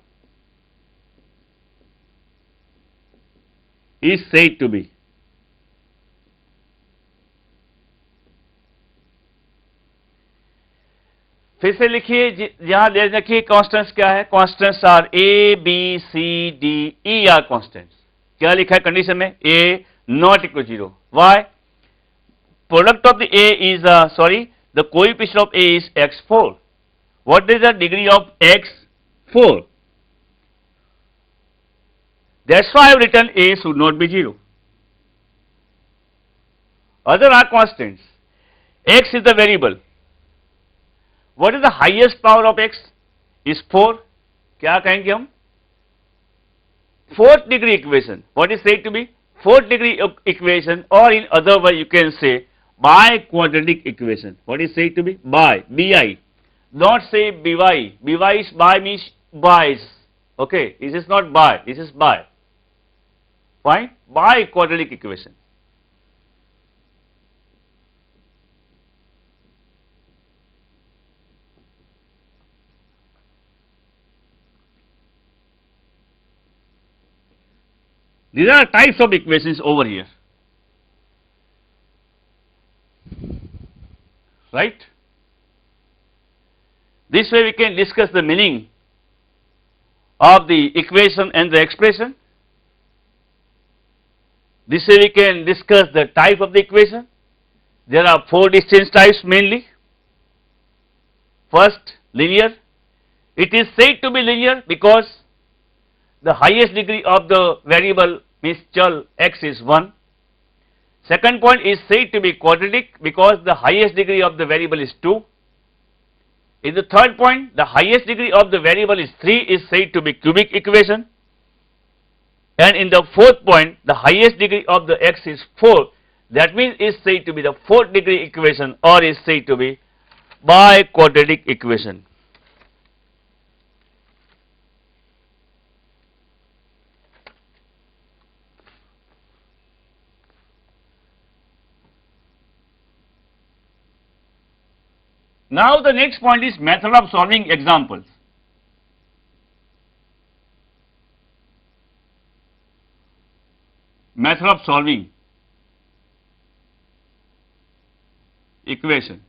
is said to be. फिर से लिखिए, यहां दे रखिए constants क्या है. Constants are A B C D E are constants. क्या लिखा है कंडीशन में? A not equal 0. Why? Product of the A is sorry the coefficient of A is x4. What is the degree of x? 4. That's why I have written a should not be 0. Other are constants. X is the variable. What is the highest power of x? Is 4. क्या कहेंगे हम? Fourth degree equation. What is said to be? Fourth degree equation, or in other way you can say bi-quadratic equation. What is said to be? Bi. Not say by. By is by means buys. Okay, this is not by. This is by. Fine. Bi-quadratic equation. These are types of equations over here. Right? This way we can discuss the meaning of the equation and the expression. This way we can discuss the type of the equation. There are 4 distinct types mainly. First, linear. It is said to be linear because the highest degree of the variable means chal x is 1. Second point is said to be quadratic because the highest degree of the variable is 2. In the third point, the highest degree of the variable is 3 is said to be cubic equation. And in the fourth point, the highest degree of the x is 4. That means is said to be the fourth degree equation, or is said to be bi-quadratic equation. Now the next point is method of solving examples. Method of solving equation.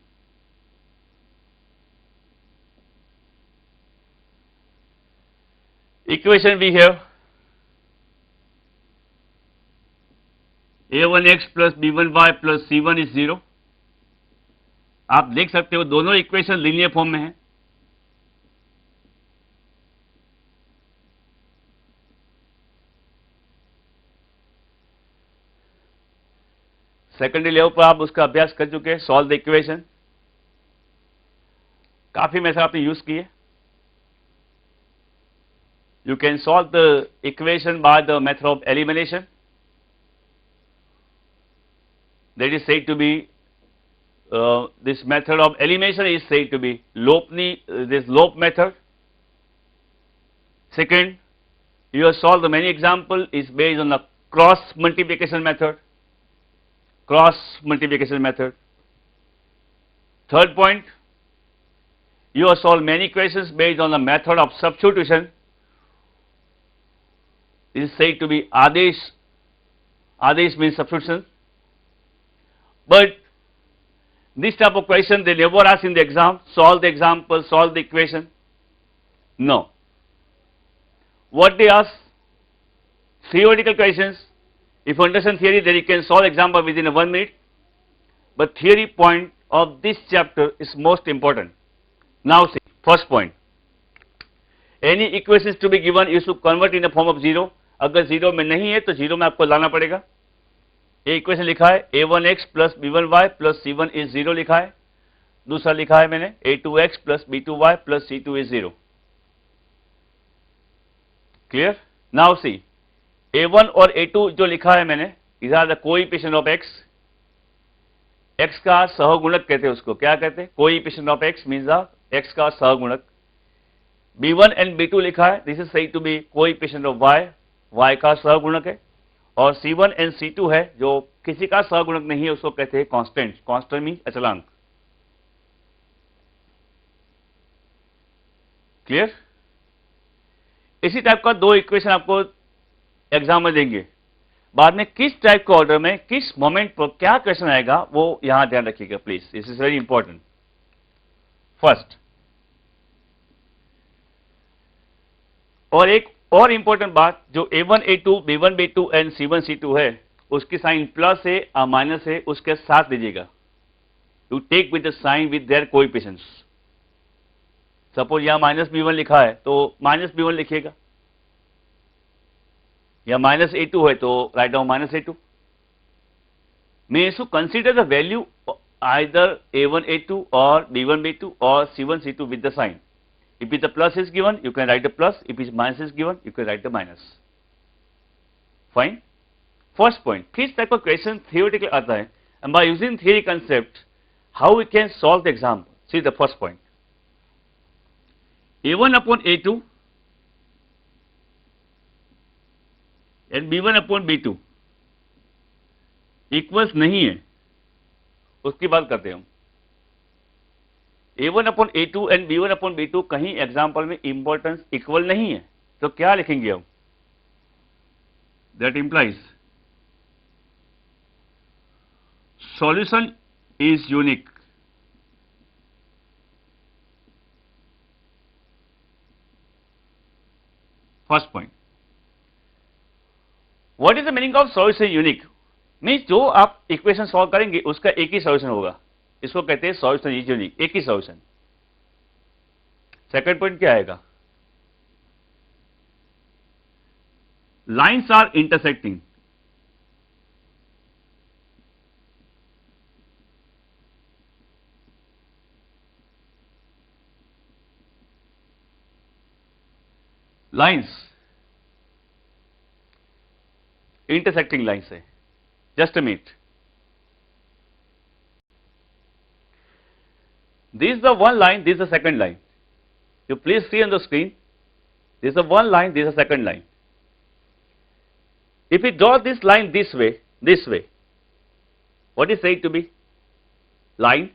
Equation we have a1x plus b1y plus c1 is 0. आप देख सकते हो दोनों equation linear form में है. Secondary level पर आप उसका अभ्यास कर चुके हैं. Solve the equation. काफी मेथड आपने यूज किए. You can solve the equation by the method of elimination. That is said to be this method of elimination is said to be this Lope method. Second, you have solved the many example is based on the cross multiplication method. Third point, you have solved many equations based on the method of substitution. This is said to be Adesh. Adesh means substitution. But this type of question they never ask in the exam. Solve the example, solve the equation. No. What they ask? Theoretical questions. If you understand theory, then you can solve example within 1 minute. But theory point of this chapter is most important. Now see, first point. Any equations to be given, you should convert in the form of 0. अगर 0 में नहीं है तो 0 में आपको लाना पड़ेगा. ये इक्वेशन लिखा है a1x plus b1y plus c1 is 0 लिखा है. दूसरा लिखा है मैंने a2x plus b2y plus c2 is 0. Clear? Now see, a1 और a2 जो लिखा है मैंने, is are the coefficient of x. x का सहगुणक कहते हैं उसको. क्या कहते हैं? Coefficient of x means the x का सहगुणक. b1 एंड b2 लिखा है. This is said to be coefficient of y. y का सहगुणक है. और C1 एंड C2 है जो किसी का सहगुणक नहीं है, उसको कहते हैं कांस्टेंट। कांस्टेंट मीन अचलांक। क्लियर? इसी टाइप का दो इक्वेशन आपको एग्जाम में देंगे। बाद में किस टाइप के ऑर्डर में किस मोमेंट पर क्या क्वेश्चन आएगा वो यहां ध्यान रखिएगा please, this is very important. First, और एक और इंपॉर्टेंट बात, जो A1 A2 B1 B2 and C1 C2 है, उसकी साइन प्लस है या माइनस है उसके साथ लीजिएगा। You take with the sign with their coefficients. Suppose यहां माइनस B1 लिखा है तो माइनस B1 लिखिएगा, या माइनस A2 है तो write down minus A2। Means to consider the value either A1 A2 or B1 B2 or C1 C2 with the sign. If the plus is given, you can write the plus. If minus is given, you can write the minus. Fine. First point, किस type of question theoretically आता है, and by using theory concept, how we can solve the example. See the first point. A1 upon A2 and B1 upon B2 equals नहीं है, उसकी बात करते हैं हम। A1 upon A2 and B1 upon B2 कहीं एग्जाम्पल में importance equal नहीं है, तो क्या लिखेंगे हम? That implies solution is unique. First point, what is the meaning of solution unique? Means जो आप इक्वेशन सॉल्व करेंगे उसका एक ही सॉल्यूशन होगा, इसको कहते हैं सॉल्यूशन इज यूनिक, एक ही सॉल्यूशन। सेकंड पॉइंट क्या आएगा? Lines are intersecting. Lines intersecting lines है। Just a minute, this is the one line, this is the second line. You please see on the screen, this is the one line, this is the second line. If we draw this line this way, what is said to be? Line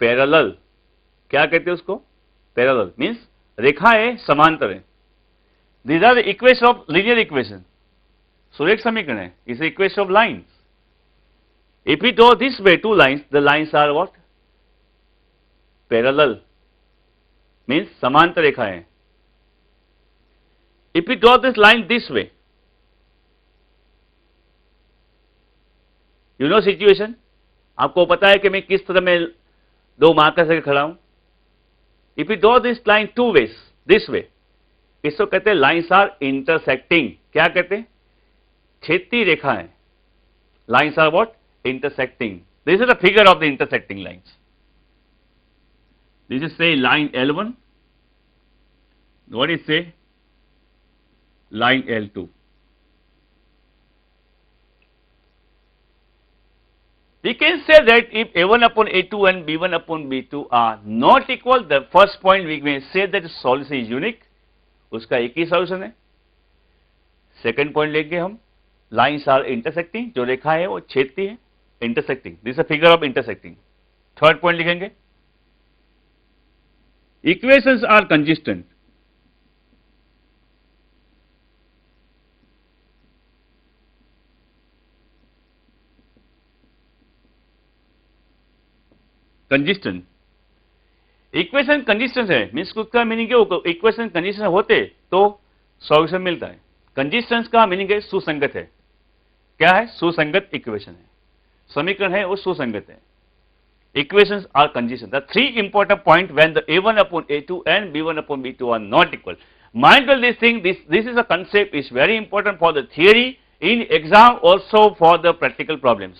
parallel. क्या कहते हैं उसको? Parallel means रेखाएं समांतर है। These are the equation of linear equation. सुरेख समीकरण है, is the equation of lines. If we draw this way two lines, the lines are what? Parallel means समांतर रेखाएं। If we draw this line this way, you know situation, आपको पता है कि मैं किस तरह में दो मार्कर से खड़ा हूं। If we draw this line two ways, this way, इसको कहते हैं lines are intersecting। क्या कहते हैं? छेदती रेखाएं। Lines are what? Intersecting. This is the figure of the intersecting lines. This is say line L1, what is say line L2. We can say that if A1 upon A2 and B1 upon B2 are not equal, the first point we may say that the solution is unique, उसका एक ही solution है। Second point लेंगे हम, lines are intersecting, जो रेखा है वो छेदती है, intersecting, this is a figure of intersecting। Third point लिखेंगे, equations are consistent। कंजिस्टेंट, इक्वेशन कंजिस्टेंट है, मीन्स उसका मीनिंग है इक्वेशन कंजिस्टेंट होते तो सॉल्यूशन मिलता है। कंजिस्टेंस का मीनिंग है सुसंगत है। क्या है? सुसंगत इक्वेशन है, समीकरण है वो सुसंगत है। Equations are consistent. The three important point when the A1 upon A2 and B1 upon B2 are not equal. Mind well this thing, this is a concept, is very important for the theory, in exam also for the practical problems.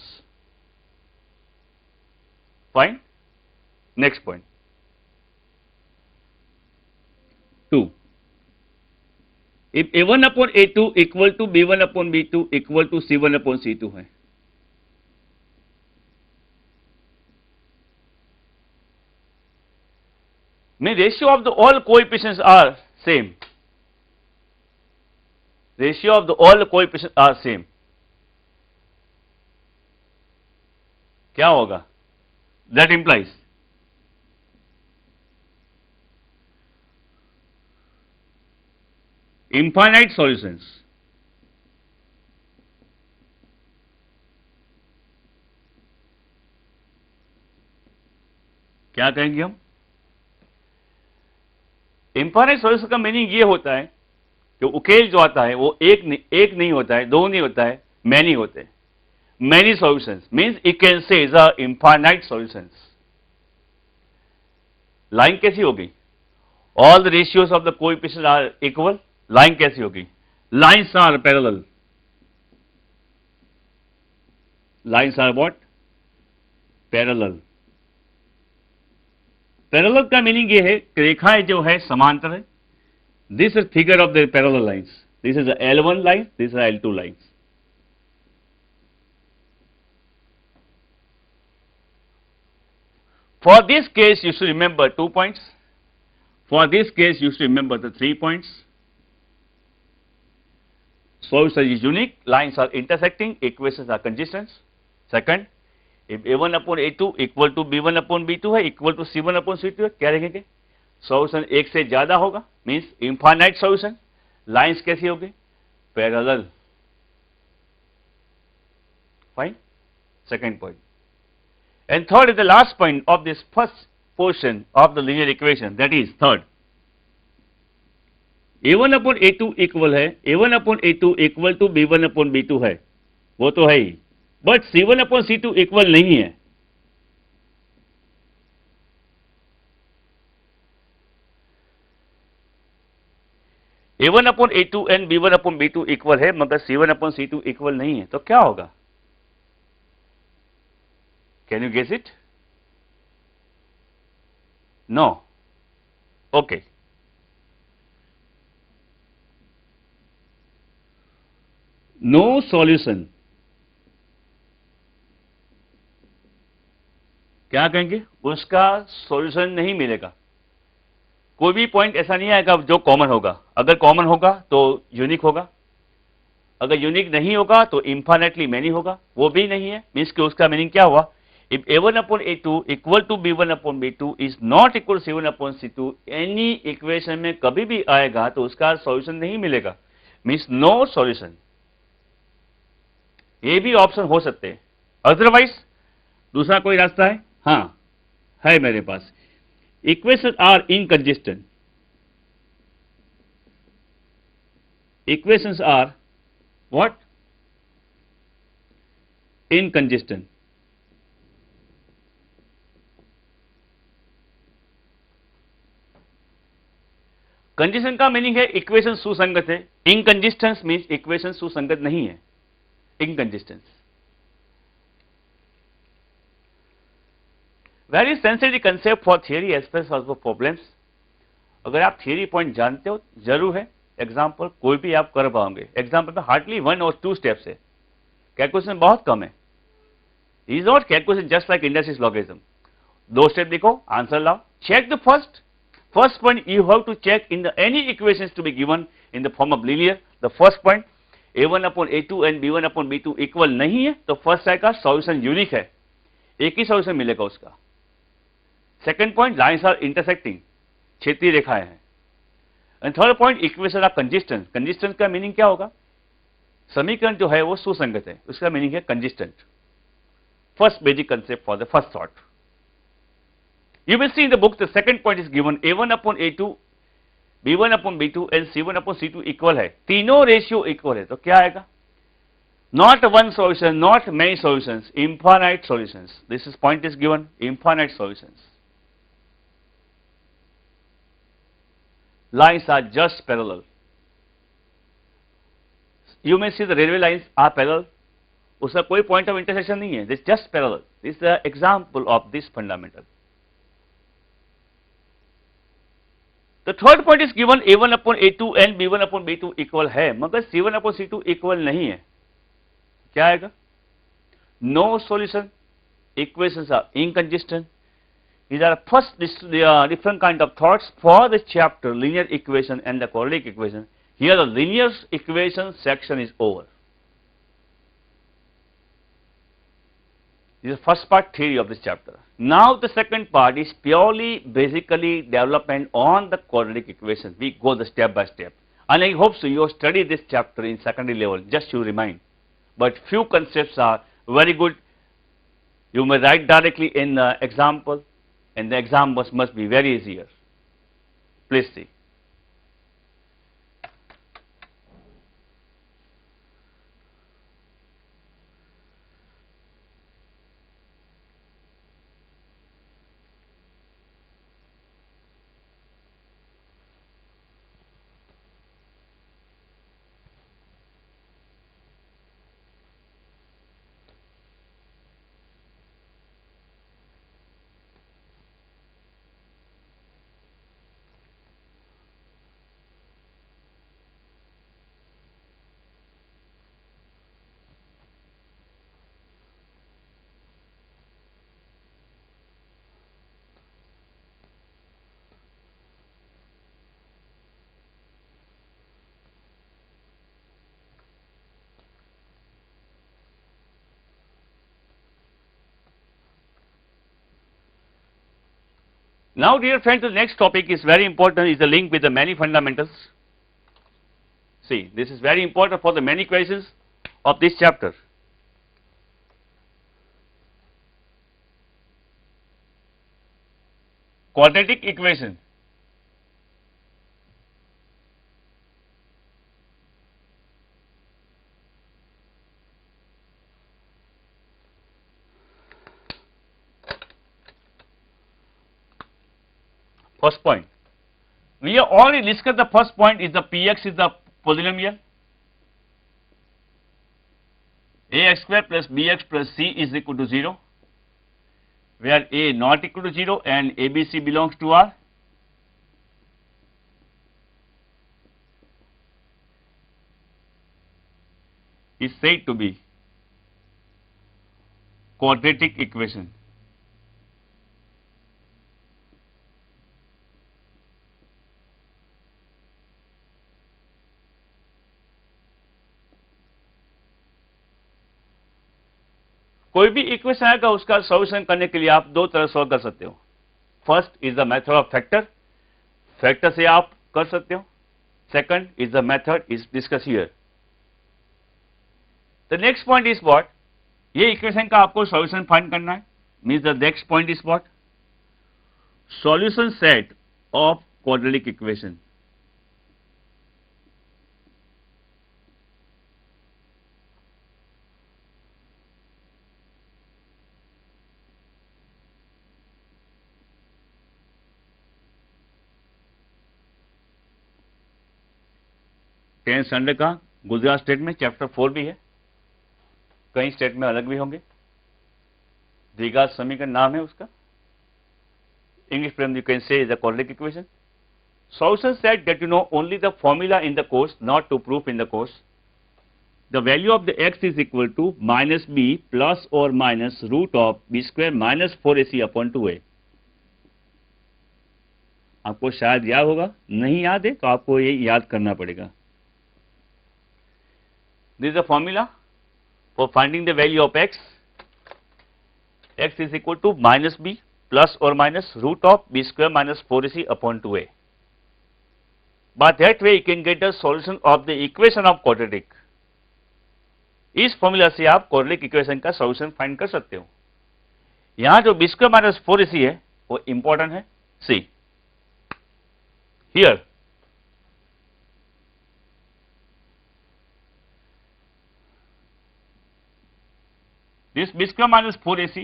Fine. Next point. 2. If A1 upon A2 equal to B1 upon B2 equal to C1 upon C2 है, mean ratio of the all coefficients are same. Ratio of the all coefficients are same. क्या होगा? That implies infinite solutions. क्या कहेंगे हम? Infinite solution का meaning ये होता है कि उकेल जो आता है वो एक नहीं होता है, दो नहीं होता है, मैनी होते हैं. Many solutions means you can say is a infinite solutions. Line कैसी होगी? All the ratios of the coefficient are equal. Line कैसी होगी? Lines are parallel. Lines are what? Parallel. Parallel का मीनिंग ये है कि रेखाएं जो है समांतर है. This is figure of the parallel lines. This is L1 line, this is L2 lines. For this case, you should remember 2 points. For this case, you should remember the 3 points. Solution is unique, lines are intersecting, equations are consistent. Second, if A1 upon A2 equal to B1 upon B2 है, equal to C1 upon C2 है, क्या लिखेंगे? Solution एक से ज्यादा होगा, means infinite solution. Lines कैसी होगी? Parallel. Fine. Second point. And third is the last point of this first portion of the linear equation, that is third. A1 upon A2 equal है, A1 upon A2 equal to B1 upon B2 है, वो तो है ही, but C1 upon C2 equal नहीं है. A1 upon A2 and B1 upon B2 equal है, मगर C1 upon C2 equal नहीं है, तो क्या होगा? Can you guess it? No. Okay. No solution. क्या कहेंगे? उसका सॉल्यूशन नहीं मिलेगा. कोई भी पॉइंट ऐसा नहीं आएगा जो कॉमन होगा. अगर कॉमन होगा तो यूनिक होगा, अगर यूनिक नहीं होगा तो इन्फाइनाइटली मैनी होगा, वो भी नहीं है. मीन्स कि उसका मीनिंग क्या हुआ? If A1 upon A2 equal to B1 upon B2 is not equal to C1 upon C2, any equation में कभी भी आएगा तो उसका सॉल्यूशन नहीं मिलेगा. Means no solution. ये भी ऑप्शन हो सकते हैं. अदरवाइज दूसरा कोई रास्ता है? हाँ है मेरे पास. Equation are inconsistent. Equations are what? Inconsistent. Consistence का मीनिंग है इक्वेशन सुसंगत है. इनकंसिस्टेंस मीन्स इक्वेशन सुसंगत नहीं है. Inconsistence very sensitive concept for theory as well as for problems. अगर आप थियरी पॉइंट जानते हो जरूर है, एग्जाम्पल कोई भी आप कर पाओगे. एग्जाम्पल में हार्डली 1 और 2 स्टेप्स है, कैलकुलेशन बहुत कम है. Is not calculation just like industries logarithm. 2 step लिखो, आंसर लाओ. Check the First point you have to check in any equations to be given in the form of linear. The first point A1 upon A2 and B1 upon B2 equal नहीं है, तो first का solution unique है, एक ही solution मिलेगा उसका. Second point lines are intersecting, क्षेत्रीय रेखाएं हैं. And third point equation are consistent. Consistent का मीनिंग क्या होगा? समीकरण जो है वो सुसंगत है, उसका मीनिंग है consistent. First basic concept for the first thought. You will see in the book the second point is given A1 upon A2, B1 upon B2 and C1 upon C2 equal है. तीनों ratio equal है, तो क्या आएगा? Not one solution, not many solutions, infinite solutions. This is point is given, infinite solutions. Lines are just parallel. You may see the railway lines are parallel. उसका कोई point of intersection नहीं है. This is just parallel. This is the example of this fundamental. The third point is given A1 upon A2 and B1 upon B2 equal है, मगर C1 upon C2 equal नहीं है. क्या आएगा? No solution. Equations are inconsistent. These are first different kind of thoughts for the chapter linear equation and the quadratic equation. Here the linear equation section is over. This is the first part theory of this chapter. Now the second part is purely basically development on the quadratic equation. We go the step by step. And I hope so you have studied this chapter in secondary level, just to remind. But few concepts are very good. You may write directly in the example, and the exam must be very easier. Please see. Now dear friends, the next topic is very important, is the link with the many fundamentals. See, this is very important for the many questions of this chapter. Quadratic equation. First point. We have already discussed the first point is the Px is the polynomial. Ax square plus bx plus c is equal to 0, where a not equal to 0 and abc belongs to R. Is said to be quadratic equation. कोई भी equation आएगा उसका solution करने के लिए आप दो तरह सॉल्व कर सकते हो. First is the method of factor, factor से आप कर सकते हो. Second is the method is discuss here. The next point is what, ये इक्वेशन का आपको सॉल्यूशन फाइंड करना है. Means the next point is what, solution set of quadratic equation. Tenth standard का गुजरात स्टेट में चैप्टर 4 भी है, कई स्टेट में अलग भी होंगे. द्विघात समीकरण नाम है उसका. English frame you can say is the quadratic equation. Solution set that you know only the formula in the course, not to proof in the course. The value of the X is equal to minus B plus और minus root of B square minus 4ac upon 2a. आपको शायद याद होगा, नहीं याद है तो आपको ये याद करना पड़ेगा. This is the formula for finding the value of x. X is equal to minus b plus or minus root of b square minus 4ac upon 2a. By that way you can get the solution of the equation of quadratic. इस formula से आप quadratic equation का solution find कर सकते हो. यहां जो b square minus 4ac है वो इंपॉर्टेंट है. See here, this b square minus 4ac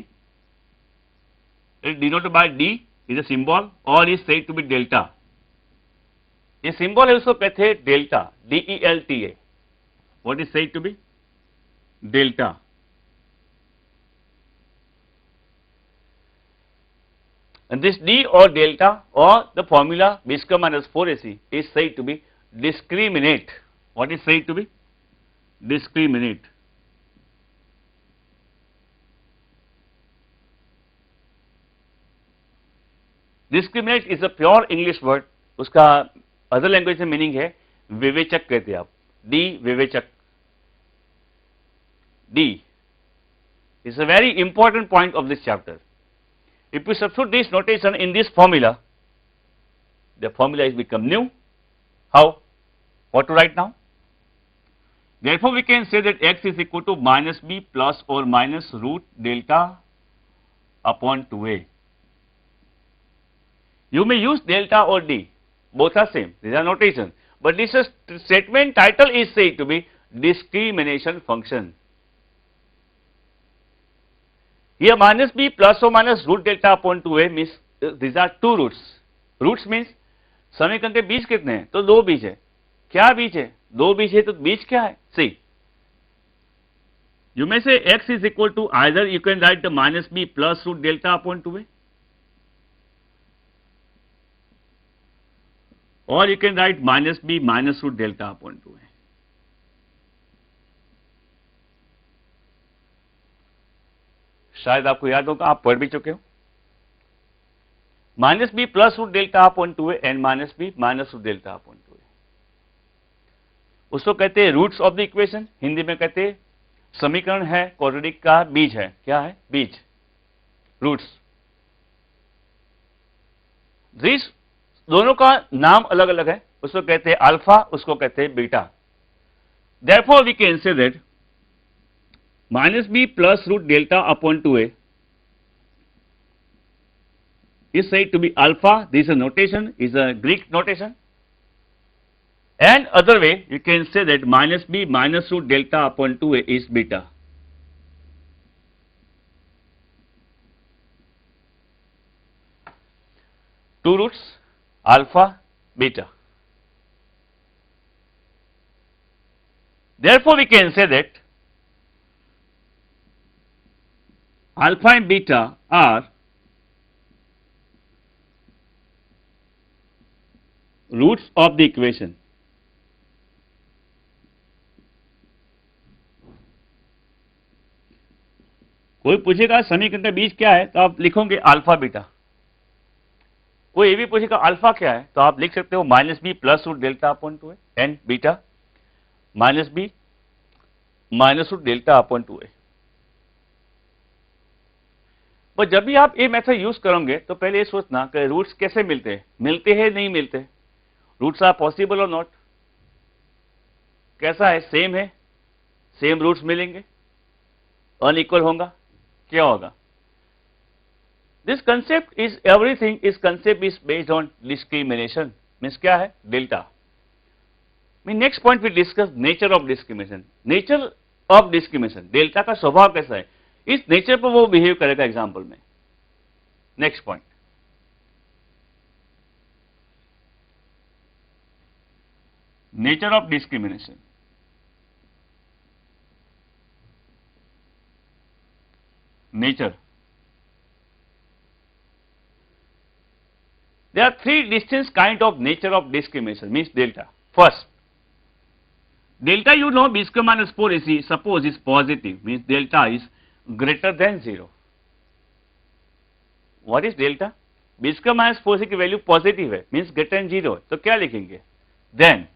is denoted by d, is a symbol or is said to be delta. ये symbol है उसको कहते हैं delta, delta. What is said to be delta? And this d or delta or the formula b square minus 4ac is said to be discriminate. What is said to be discriminate? Discriminate is a pure English word. उसका other language में meaning है विवेचक कहते हैं आप. D विवेचक, D It's a very important point of this chapter. If you substitute this notation in this formula, the formula is become new. How? What to write now? Therefore, we can say that x is equal to minus b plus or minus root delta upon 2a. You may use delta or d, both are same, these are notation. But this is statement title is said to be discrimination function. Here minus b plus or minus root delta upon 2a means these are two roots. Roots means समीकरण के बीज कितने हैं? तो दो बीज है. क्या बीज है? दो बीज है तो बीज क्या है? See, you may say x is equal to either you can write the minus b plus root delta upon 2a, or you can write minus b minus root delta upon 2a. शायद आपको याद होगा, आप पढ़ भी चुके हो. Minus B plus root delta upon 2a and minus b minus root delta upon 2a. उसको कहते हैं roots of the equation. Hindi में कहते हैं समीकरण है, क्वाड्रेटिक का बीज है. क्या है? बीज, रूट्स. दिस दोनों का नाम अलग अलग है. उसको कहते हैं अल्फा, उसको कहते हैं beta. Therefore we can say that minus b plus root delta upon 2a is said to be alpha. This is a notation, is a Greek notation. And other way you can say that minus b minus root delta upon 2a is beta. Two roots, alpha, beta. Therefore we can say that alpha and beta are roots of the equation. कोई पूछेगा समीकरण का बीज क्या है तो आप लिखोगे अल्फा बीटा. कोई ये भी पूछेगा अल्फा क्या है तो आप लिख सकते हो minus B plus root delta upon 2a and beta minus b minus root delta upon 2a. पर जब भी आप ये मेथड यूज करोगे तो पहले ये सोचना कि रूट्स कैसे मिलते हैं, मिलते हैं नहीं मिलते, रूट्स आर पॉसिबल और नॉट. कैसा है? सेम है, सेम रूट्स मिलेंगे, अनइक्वल होगा, क्या होगा? This concept is everything. इस concept is based on discrimination. Means क्या है? Delta. Mean next point we discuss nature of discrimination. Nature of discrimination, delta का स्वभाव कैसा है, इस नेचर पर वो बिहेव करेगा एग्जाम्पल में. Next point, nature of discrimination. Nature. There are three distinct kind of nature of discrimination, means delta. First, delta you know b square minus 4ac suppose is positive, means delta is greater than 0. What is delta? b square minus 4ac की value positive है, means greater than 0. तो क्या लिखेंगे? Then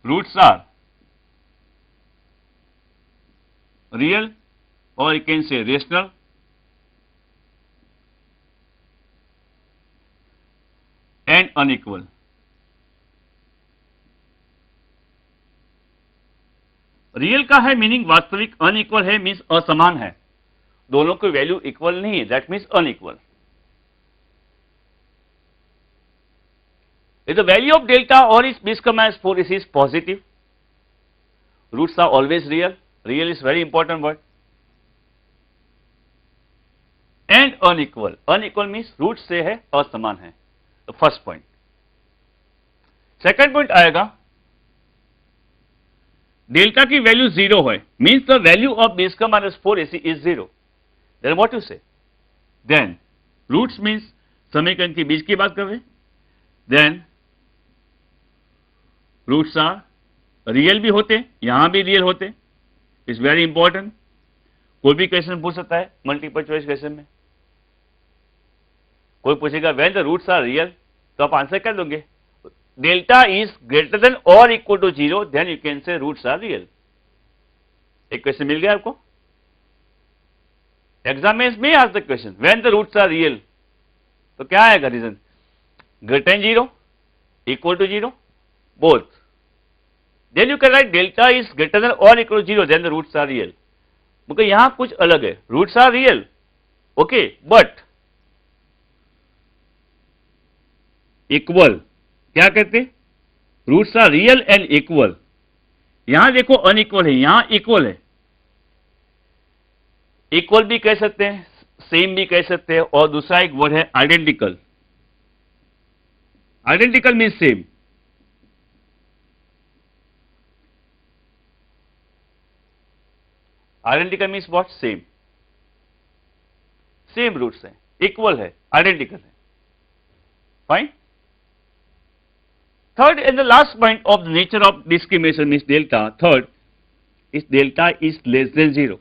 roots are real or you can say rational and unequal. Real का है meaning वास्तविक, unequal है means असमान है, दोनों की वैल्यू इक्वल नहीं है, that means unequal. If the value of delta or its b square minus 4ac is positive, roots are always real. Real is very important word. And unequal. Unequal means root से है असमान है. तो first point. Second point आएगा delta की value 0 है, means the value of b square minus 4ac is 0. Then what you say? Then roots means समीकरण की बीज की बात कर रहे. देन रूट्स आर रियल भी होते, यहां भी रियल होते. Is very important. कोई भी क्वेश्चन पूछ सकता है मल्टीपल चॉइस क्वेश्चन में. कोई पूछेगा when the roots are real, तो आप आंसर क्या दोगे? delta is greater than or equal to 0, then you can say roots are real. एक क्वेश्चन मिल गया आपको? Examiners may ask the question when the roots are real, तो क्या आएगा reason? Greater than 0, equal to 0, both. Then you can write delta is greater than और equal to 0, then the roots are real. क्योंकि यहां कुछ अलग है. Roots are real, okay, but equal. क्या कहते? Roots are real and equal. यहां देखो अनइक्वल है, यहां इक्वल है. इक्वल भी कह सकते हैं, सेम भी कह सकते हैं, और दूसरा एक वर्ड है identical. Identical means same. Identical means what? Same. Same roots है, इक्वल है, आइडेंटिकल है. Fine. Third and the last point of the nature of discrimination is delta. Third is delta is less than 0.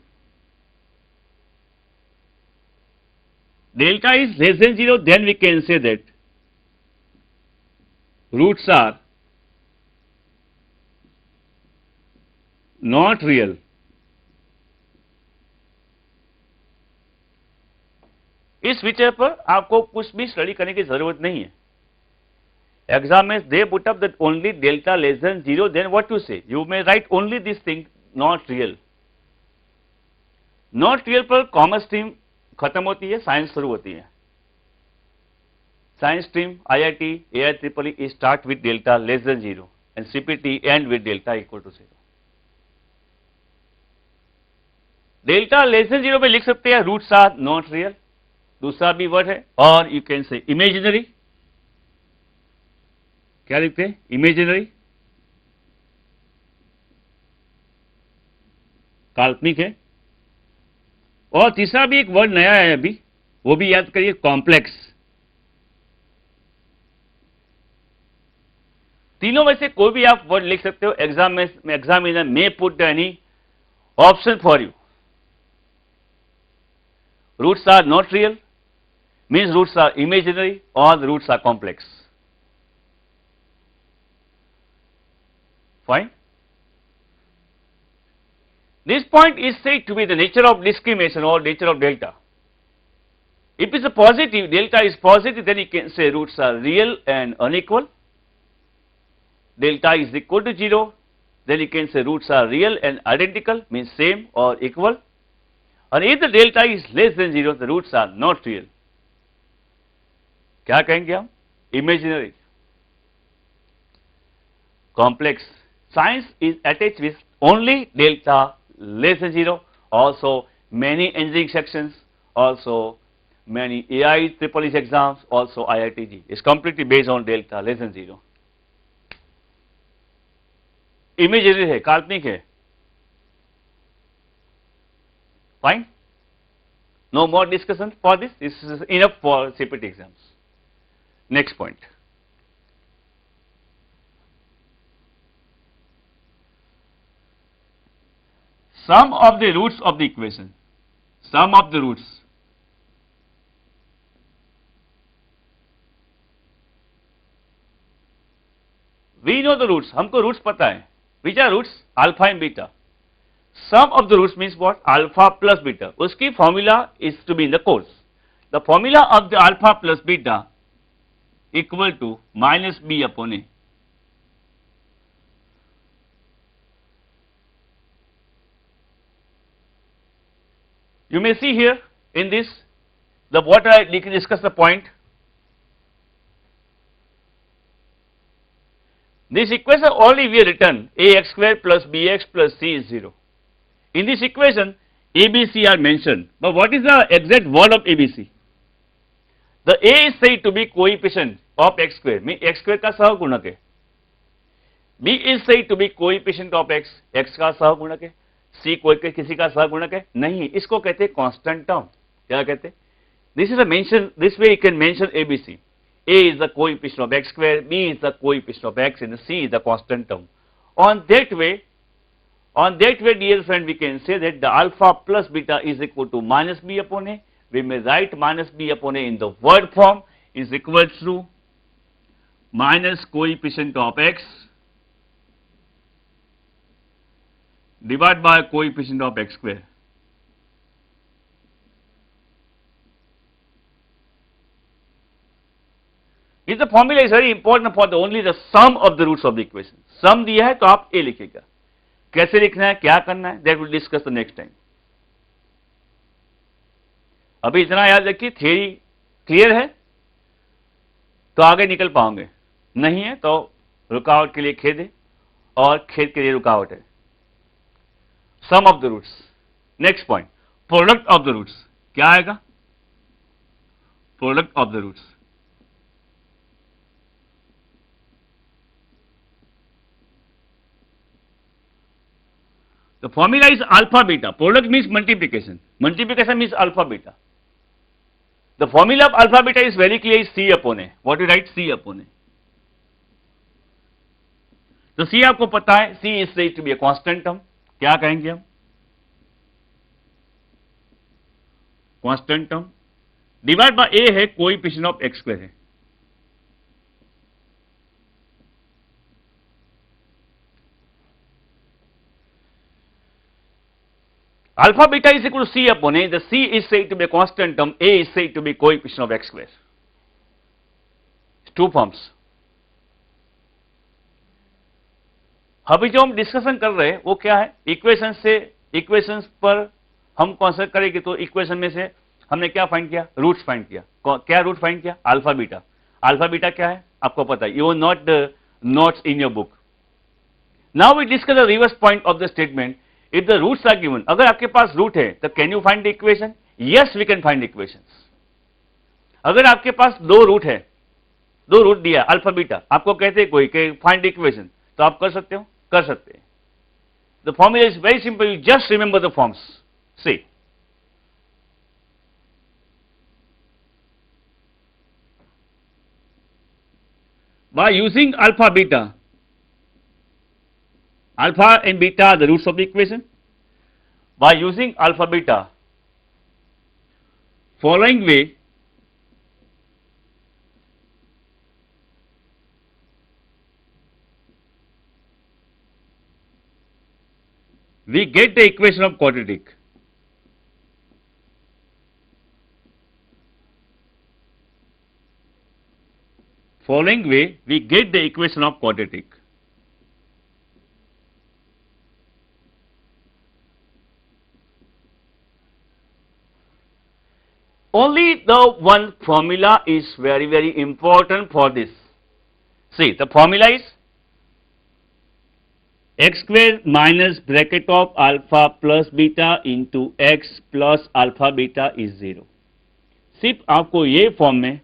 Delta is less than 0, then we can say that roots are not real. इस विषय पर आपको कुछ भी study करने की जरूरत नहीं है. Examiners, they put up that only delta less than 0, then what to say? You may write only this thing, not real. Not real पर कॉमर्स स्ट्रीम खत्म होती है, साइंस शुरू होती है. Science stream IIT, AIEEE start with delta less than 0 and CPT end with delta equal to 0. Delta less than 0 में लिख सकते हैं रूट्स आर नॉट रियल. दूसरा भी वर्ड है, और यू कैन से इमेजिनरी. क्या लिखते हैं? इमेजिनरी, काल्पनिक है. और तीसरा भी एक वर्ड नया है अभी, वो भी याद करिए, कॉम्प्लेक्स. तीनों में से कोई भी आप वर्ड लिख सकते हो. Examiner may put any option for you. Roots are not real means roots are imaginary और roots are complex. Fine. This point is said to be the nature of discrimination or nature of delta. If it's a positive, delta is positive, then you can say roots are real and unequal. Delta is equal to 0, then you can say roots are real and identical, means same or equal. And if the delta is less than 0, the roots are not real. क्या कहेंगे हम? Imaginary, complex. Science is attached with only delta less than 0. Also many engineering sections, also many AIEEE exams, also IITG is completely based on delta less than 0. Imaginary है, काल्पनिक है. Fine. No more discussion for this. This is enough for CPT exams. Next point. Sum of the roots of the equation. Sum of the roots. We know the roots. हमको roots पता है. Which are roots? Alpha and beta. Sum of the roots means what? Alpha plus beta. उसकी formula is to be in the course. The formula of the alpha plus beta equal to minus b upon a. You may see here in this, the what I discuss the point. This equation only we written ax square plus bx plus c is 0. In this equation, ABC are mentioned, but what is the exact word of ABC? The a is said to be coefficient of x square, mean x square का सहगुणक है. B is said to be coefficient of x, x का सहगुणक है. C कोई किसी का सहगुणक है नहीं, इसको कहते हैं कांस्टेंट टर्म. क्या कहते हैं? This is a mention. This way you can mention ABC. A is the coefficient of x square, B is the coefficient of x, and C is the constant term. On that way, dear friend, we can say that the alpha plus beta is equal to minus b upon a. We may write minus b upon a in the word form is equal to minus coefficient of x divided by coefficient of x square. This the formula is very important for the only the sum of the roots of the equation. Sum दिया है तो आप a लिखेगा. कैसे लिखना है, क्या करना है, that will discuss the next time. अभी इतना याद रखिए, थियरी क्लियर है तो आगे निकल पाओगे, नहीं है तो रुकावट के लिए खेद है और खेद के लिए रुकावट है. Sum of the roots. Next point, product of the roots. क्या आएगा? Product of the roots. The formula is alpha beta. Product means multiplication. Multiplication means alpha beta. The formula of alpha beta is very clear, is C upon A. What you write? C upon A. तो C आपको पता है, C is said to be a constant term. क्या कहेंगे हम? Constant term. Divide by A है coefficient of x square है. Alpha beta is equal to C upon A. The C is said to be a constant term. A is said to be coefficient of x square. Two forms. अभी जो हम discussion कर रहे हैं वो क्या है? इक्वेशन से इक्वेशंस पर हम कॉन्सेप्ट करेंगे तो इक्वेशन में से हमने क्या फाइंड किया? रूट्स फाइंड किया. क्या रूट फाइंड किया? Alpha beta. अल्फा बीटा क्या है आपको पता है. You are not the notes in your book. Now we discuss the reverse point of the statement. If the roots are given, अगर आपके पास रूट है तो can you find the equation? Yes, we can find equations. अगर आपके पास दो root है, दो root दिया अल्फा बीटा, आपको कहते हैं कोई कि फाइंड द इक्वेशन, तो आप कर सकते हो, कर सकते हैं. The formula is very simple. You just remember the forms. See, by using alpha beta, alpha and beta are the roots of the equation. By using alpha beta, following way, we get the equation of quadratic. Following way, we get the equation of quadratic. Only the one formula is very, very important for this. See, the formula is x square minus bracket of alpha plus beta into x plus alpha beta is 0. सिर्फ आपको ये form में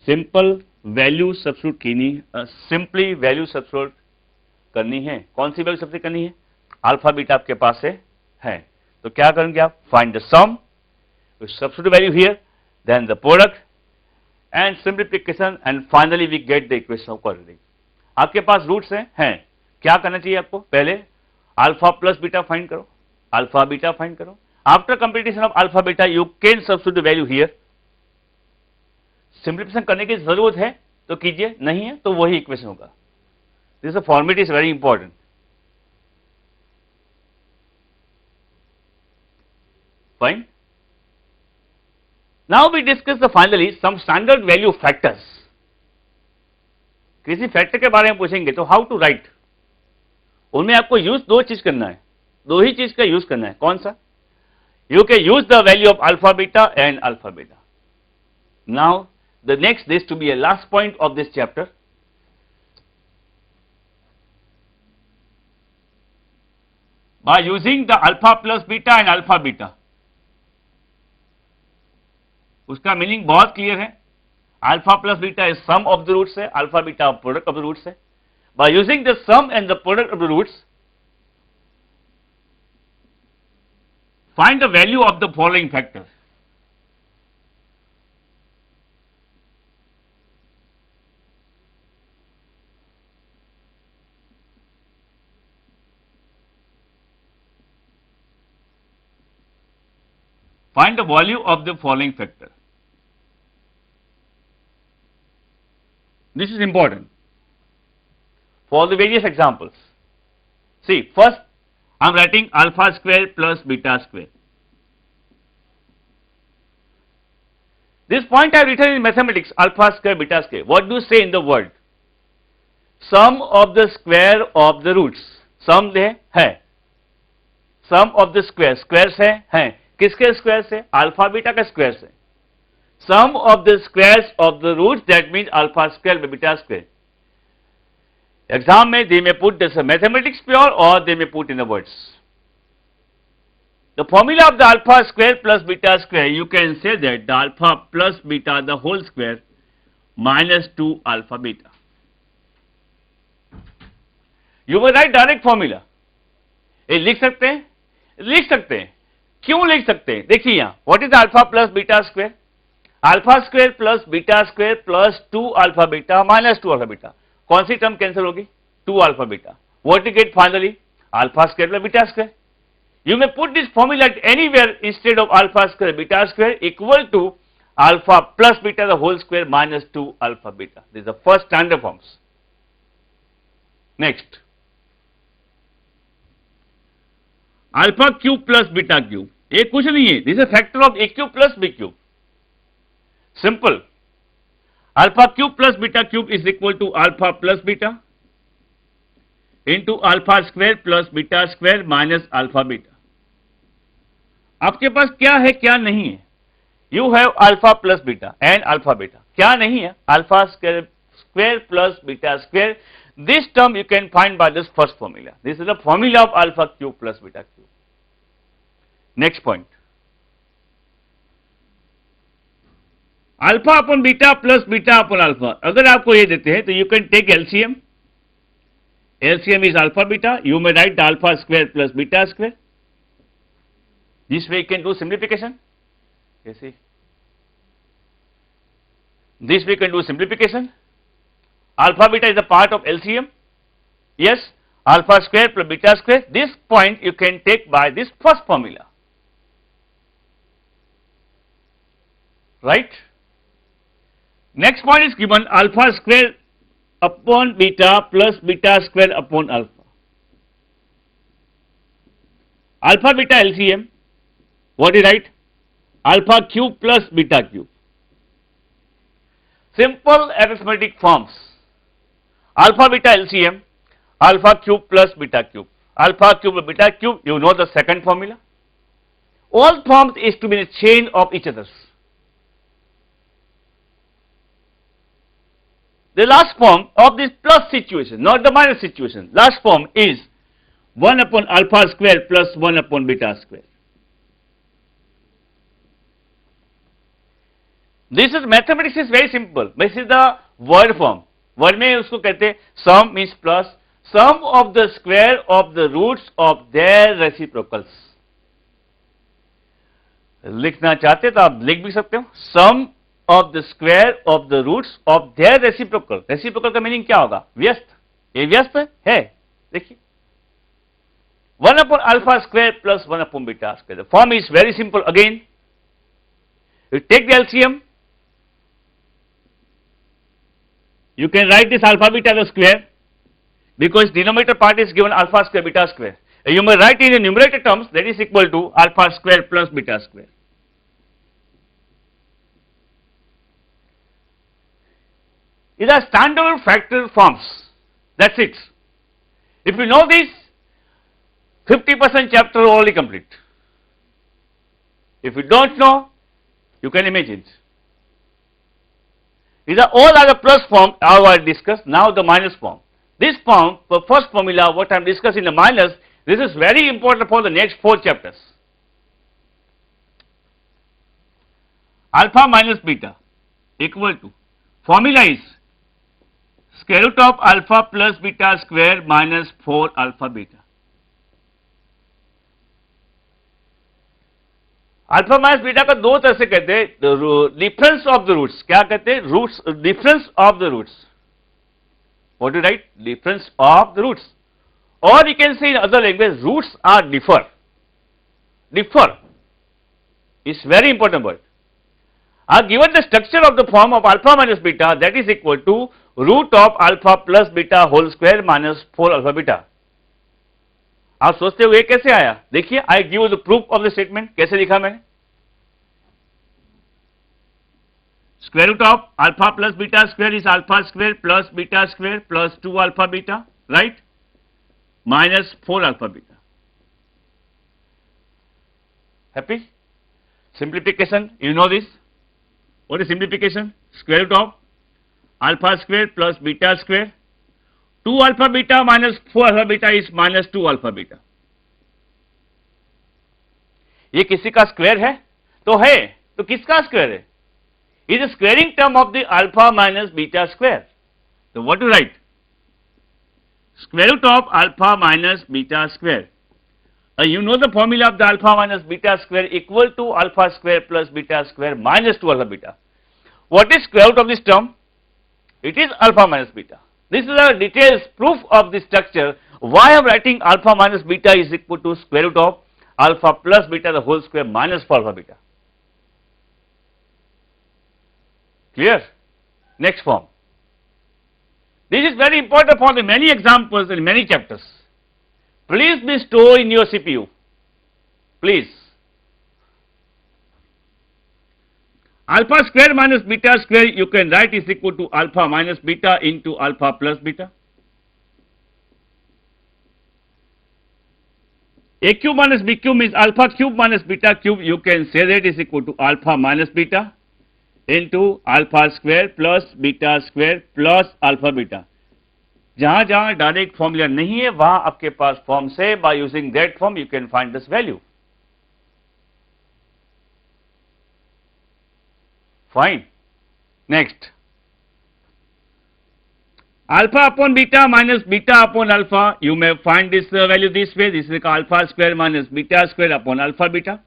simple value substitute करनी, simply value substitute करनी है. कौन सी value substitute करनी है? अल्फा बीटा आपके पास है. तो क्या करेंगे आप? Find the sum, substitute value here, then the product and simplification, and finally we get the equation of quadratic. आपके पास रूट्स हैं, क्या करना चाहिए आपको? पहले अल्फा प्लस बीटा फाइंड करो, अल्फा बीटा फाइंड करो. After completion of alpha beta you can substitute the value here. Simplification करने की जरूरत है तो कीजिए, नहीं है तो वही इक्वेशन होगा. This format is very important. Fine. Now we discuss the finally some standard value factors. किसी फैक्टर के बारे में पूछेंगे तो हाउ टू राइट, उनमें आपको यूज दो चीज करना है, दो ही चीज का यूज करना है. कौन सा? You can use the value of alpha beta and alpha beta. Now the next this to be a last point of this chapter. By using the alpha plus beta and alpha beta, उसका मीनिंग बहुत clear है. Alpha plus beta is sum of the roots है, alpha beta product of the roots है. By using the sum and the product of the roots, find the value of the following factors. Find the value of the following factor. This is important for the various examples. See, first I am writing alpha square plus beta square. This point I have written in mathematics, alpha square, beta square. What do you say in the word? Sum of the square of the roots. Sum है, sum of the square, squares है, किसके square से? Alpha beta का square से. Sum of the squares of the roots, that means alpha square by beta square. Exam में they may put this mathematics pure or they may put in the words. The formula of the alpha square plus beta square, you can say that the alpha plus beta the whole square minus 2 alpha beta. You will write direct formula. ये लिख सकते हैं? लिख सकते हैं. क्यों लिख सकते हैं? देखिए यहाँ, what is alpha plus beta square? Alpha square plus beta square plus 2 alpha beta minus 2 alpha beta. कौन सी टर्म कैंसिल होगी? 2 alpha beta. What you get finally? Alpha square plus beta square. You may put this formula anywhere instead of alpha square beta square equal to alpha plus beta the whole square minus 2 alpha beta. This is the first standard forms. Next. Alpha cube plus beta cube. ये कुछ नहीं है. This is a factor of a cube plus b cube. Simple. Alpha cube plus beta cube is equal to alpha plus beta into alpha square plus beta square minus alpha beta. आपके पास क्या है क्या नहीं है? You have alpha plus beta and alpha beta. क्या नहीं है? Alpha square plus beta square. This term you can find by this first formula. This is the formula of alpha cube plus beta cube. Next point. Alpha upon beta plus beta upon alpha. अगर आपको ये देते हैं तो you can take LCM. LCM is alpha beta. You may write the alpha square plus beta square. This way you can do simplification. You see. This way you can do simplification. Alpha beta is a part of LCM. Yes. Alpha square plus beta square. This point you can take by this first formula. Right. Next point is given alpha square upon beta plus beta square upon alpha. Alpha beta LCM. What is right? Alpha cube plus beta cube. Simple arithmetic forms. Alpha beta LCM. Alpha cube plus beta cube. Alpha cube plus beta cube. You know the second formula. All forms is to be in a chain of each other's. The last form of this plus situation, not the minus situation. Last form is 1 upon alpha square plus 1 upon beta square. This is mathematics is very simple. This is the word form. Word में उसको कहते हैं sum means plus sum of the square of the roots of their reciprocals. लिखना चाहते तो आप लिख भी सकते हो sum of the square of the roots of their reciprocal. Reciprocal का मीनिंग क्या होगा? व्यस्त. ये व्यस्त है. देखिए 1 upon alpha square plus 1 upon beta square. The form is very simple again. You take the LCM. You can write this alpha beta the square because denominator part is given alpha square beta square. You may write in the numerator terms that is equal to alpha square plus beta square. These are standard factor forms. That's it. If you know this, 50% chapter already complete. If you don't know, you can imagine. These are all other plus form I discussed. Now the minus form. This form, the first formula, what I am discussing the minus, this is very important for the next 4 chapters. Alpha minus beta equal to, formula is square root of alpha plus beta square minus 4 alpha beta. Alpha minus beta का दो तरह से कहते हैं difference of the roots. क्या कहते हैं? Roots, difference of the roots. What do write? Difference of the roots. और you can say in other language roots are differ. Differ is very important word. Are given the structure of the form of alpha minus beta, that is equal to root of alpha plus beta whole square minus 4 alpha beta. आप सोचते हो ये कैसे आया? देखिए, I give the proof of the statement. कैसे लिखा मैंने? Square root of alpha plus beta square is alpha square plus beta square plus 2 alpha beta, right, minus 4 alpha beta. Happy? Simplification, you know this. What is simplification? Square root of alpha square plus beta square. 2 alpha beta minus 4 alpha beta is minus 2 alpha beta. ये किसी का square है? तो है, तो किसका square है? It is squaring term of the alpha minus beta square. So what to write? Square root of alpha minus beta square. You know the formula of the alpha minus beta square equal to alpha square plus beta square minus 2 alpha beta. What is square root of this term? It is alpha minus beta. This is a detailed proof of the structure. Why I am writing alpha minus beta is equal to square root of alpha plus beta the whole square minus 4 alpha beta. Clear? Next form. This is very important for the many examples in many chapters. Please be stored in your CPU. Please. Alpha square minus beta square you can write is equal to alpha minus beta into alpha plus beta. A cube minus B cube means alpha cube minus beta cube. You can say that is equal to alpha minus beta into alpha square plus beta square plus alpha beta. जहां जहां direct formula नहीं है वहां आपके पास forms है. By using that form you can find this value. Fine. Next, alpha upon beta minus beta upon alpha, you may find this value this way. This is called alpha square minus beta square upon alpha beta.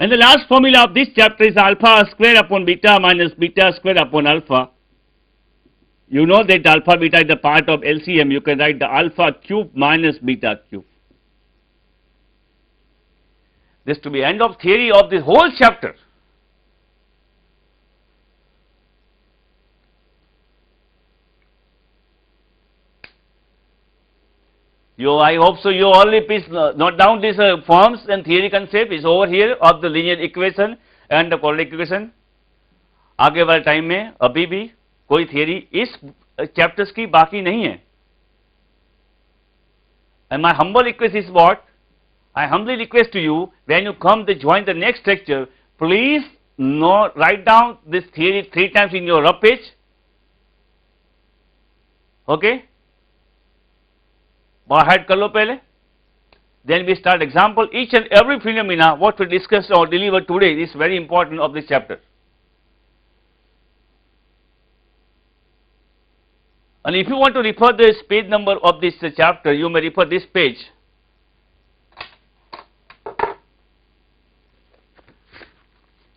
And the last formula of this chapter is alpha square upon beta minus beta square upon alpha. You know that alpha beta is the part of LCM. You can write the alpha cube minus beta cube. This to be end of theory of this whole chapter. I hope so you already please note down these forms and theory concept is over here of the linear equation and the quadratic equation. आगे वाले time में अभी भी कोई theory इस chapters की बाकी नहीं है. And my humble request is what? I humbly request to you, when you come to join the next lecture, please write down this theory 3 times in your rough page. Okay? Ahead कर लो पहले. Then we start example. Each and every phenomena what we discussed or delivered today is very important of this chapter. And if you want to refer this page number of this chapter, you may refer this page.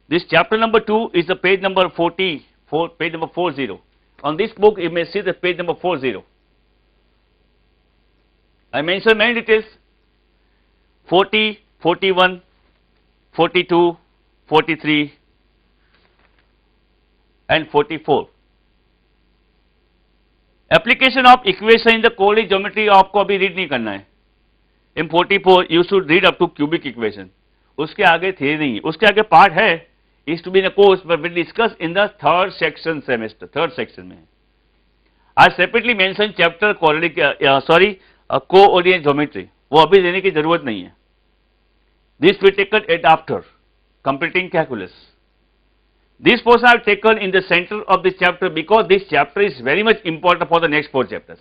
This chapter number 2 is the page number 40, page number 40. On this book, you may see the page number 40. I mentioned many details: 40, 41, 42, 43, and 44. Application of equation in the coordinate geometry आपको अभी read नहीं करना है. In 44, you should read up to cubic equation. उसके आगे theory नहीं है. उसके आगे part है. Is to be in a course, but we discuss in the third section semester. Third section में. I separately mentioned chapter coordinate, coordinate geometry. वो अभी देने की जरूरत नहीं है. This we taken it after completing calculus. This portion I have taken in the center of this chapter because this chapter is very much important for the next 4 chapters.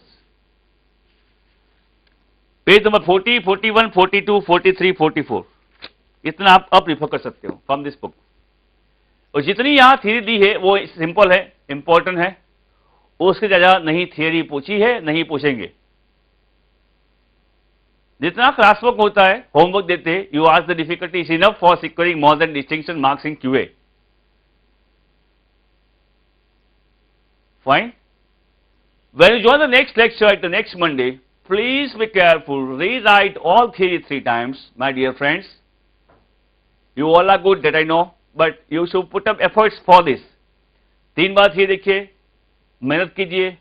Page number 40, 41, 42, 43, 44. इतना आप refer कर सकते हो from this book. और जितनी यहाँ theory दी है वो सिंपल है, इंपॉर्टेंट है. उसके ज्यादा नहीं थ्योरी पूछी है, नहीं पूछेंगे. जितना क्लासवर्क होता है, होमवर्क देते हैं, you ask the difficulty is enough for securing more than distinction marks in QA. Fine. When you join the next lecture at the next Monday, please be careful. Rewrite all theory 3 times, my dear friends. You all are good, that I know, but you should put up efforts for this. 3 बार थी देखिए, मेहनत कीजिए,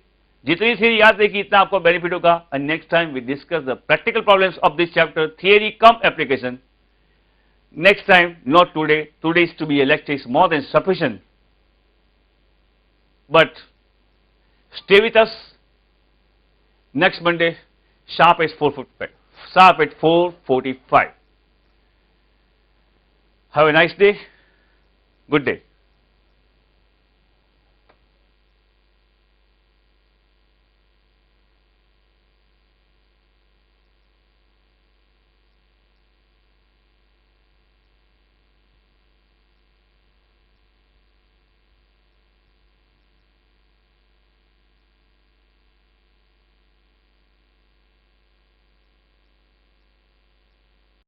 जितनी थी याद रखिए इतना आपको बेनिफिट होगा. And next time we discuss the practical problems of this chapter, theory come application. Next time, not today. Today is to be a lecture is more than sufficient. But stay with us. Next Monday, sharp at 4:45. Sharp at 4:45. Have a nice day. Good day.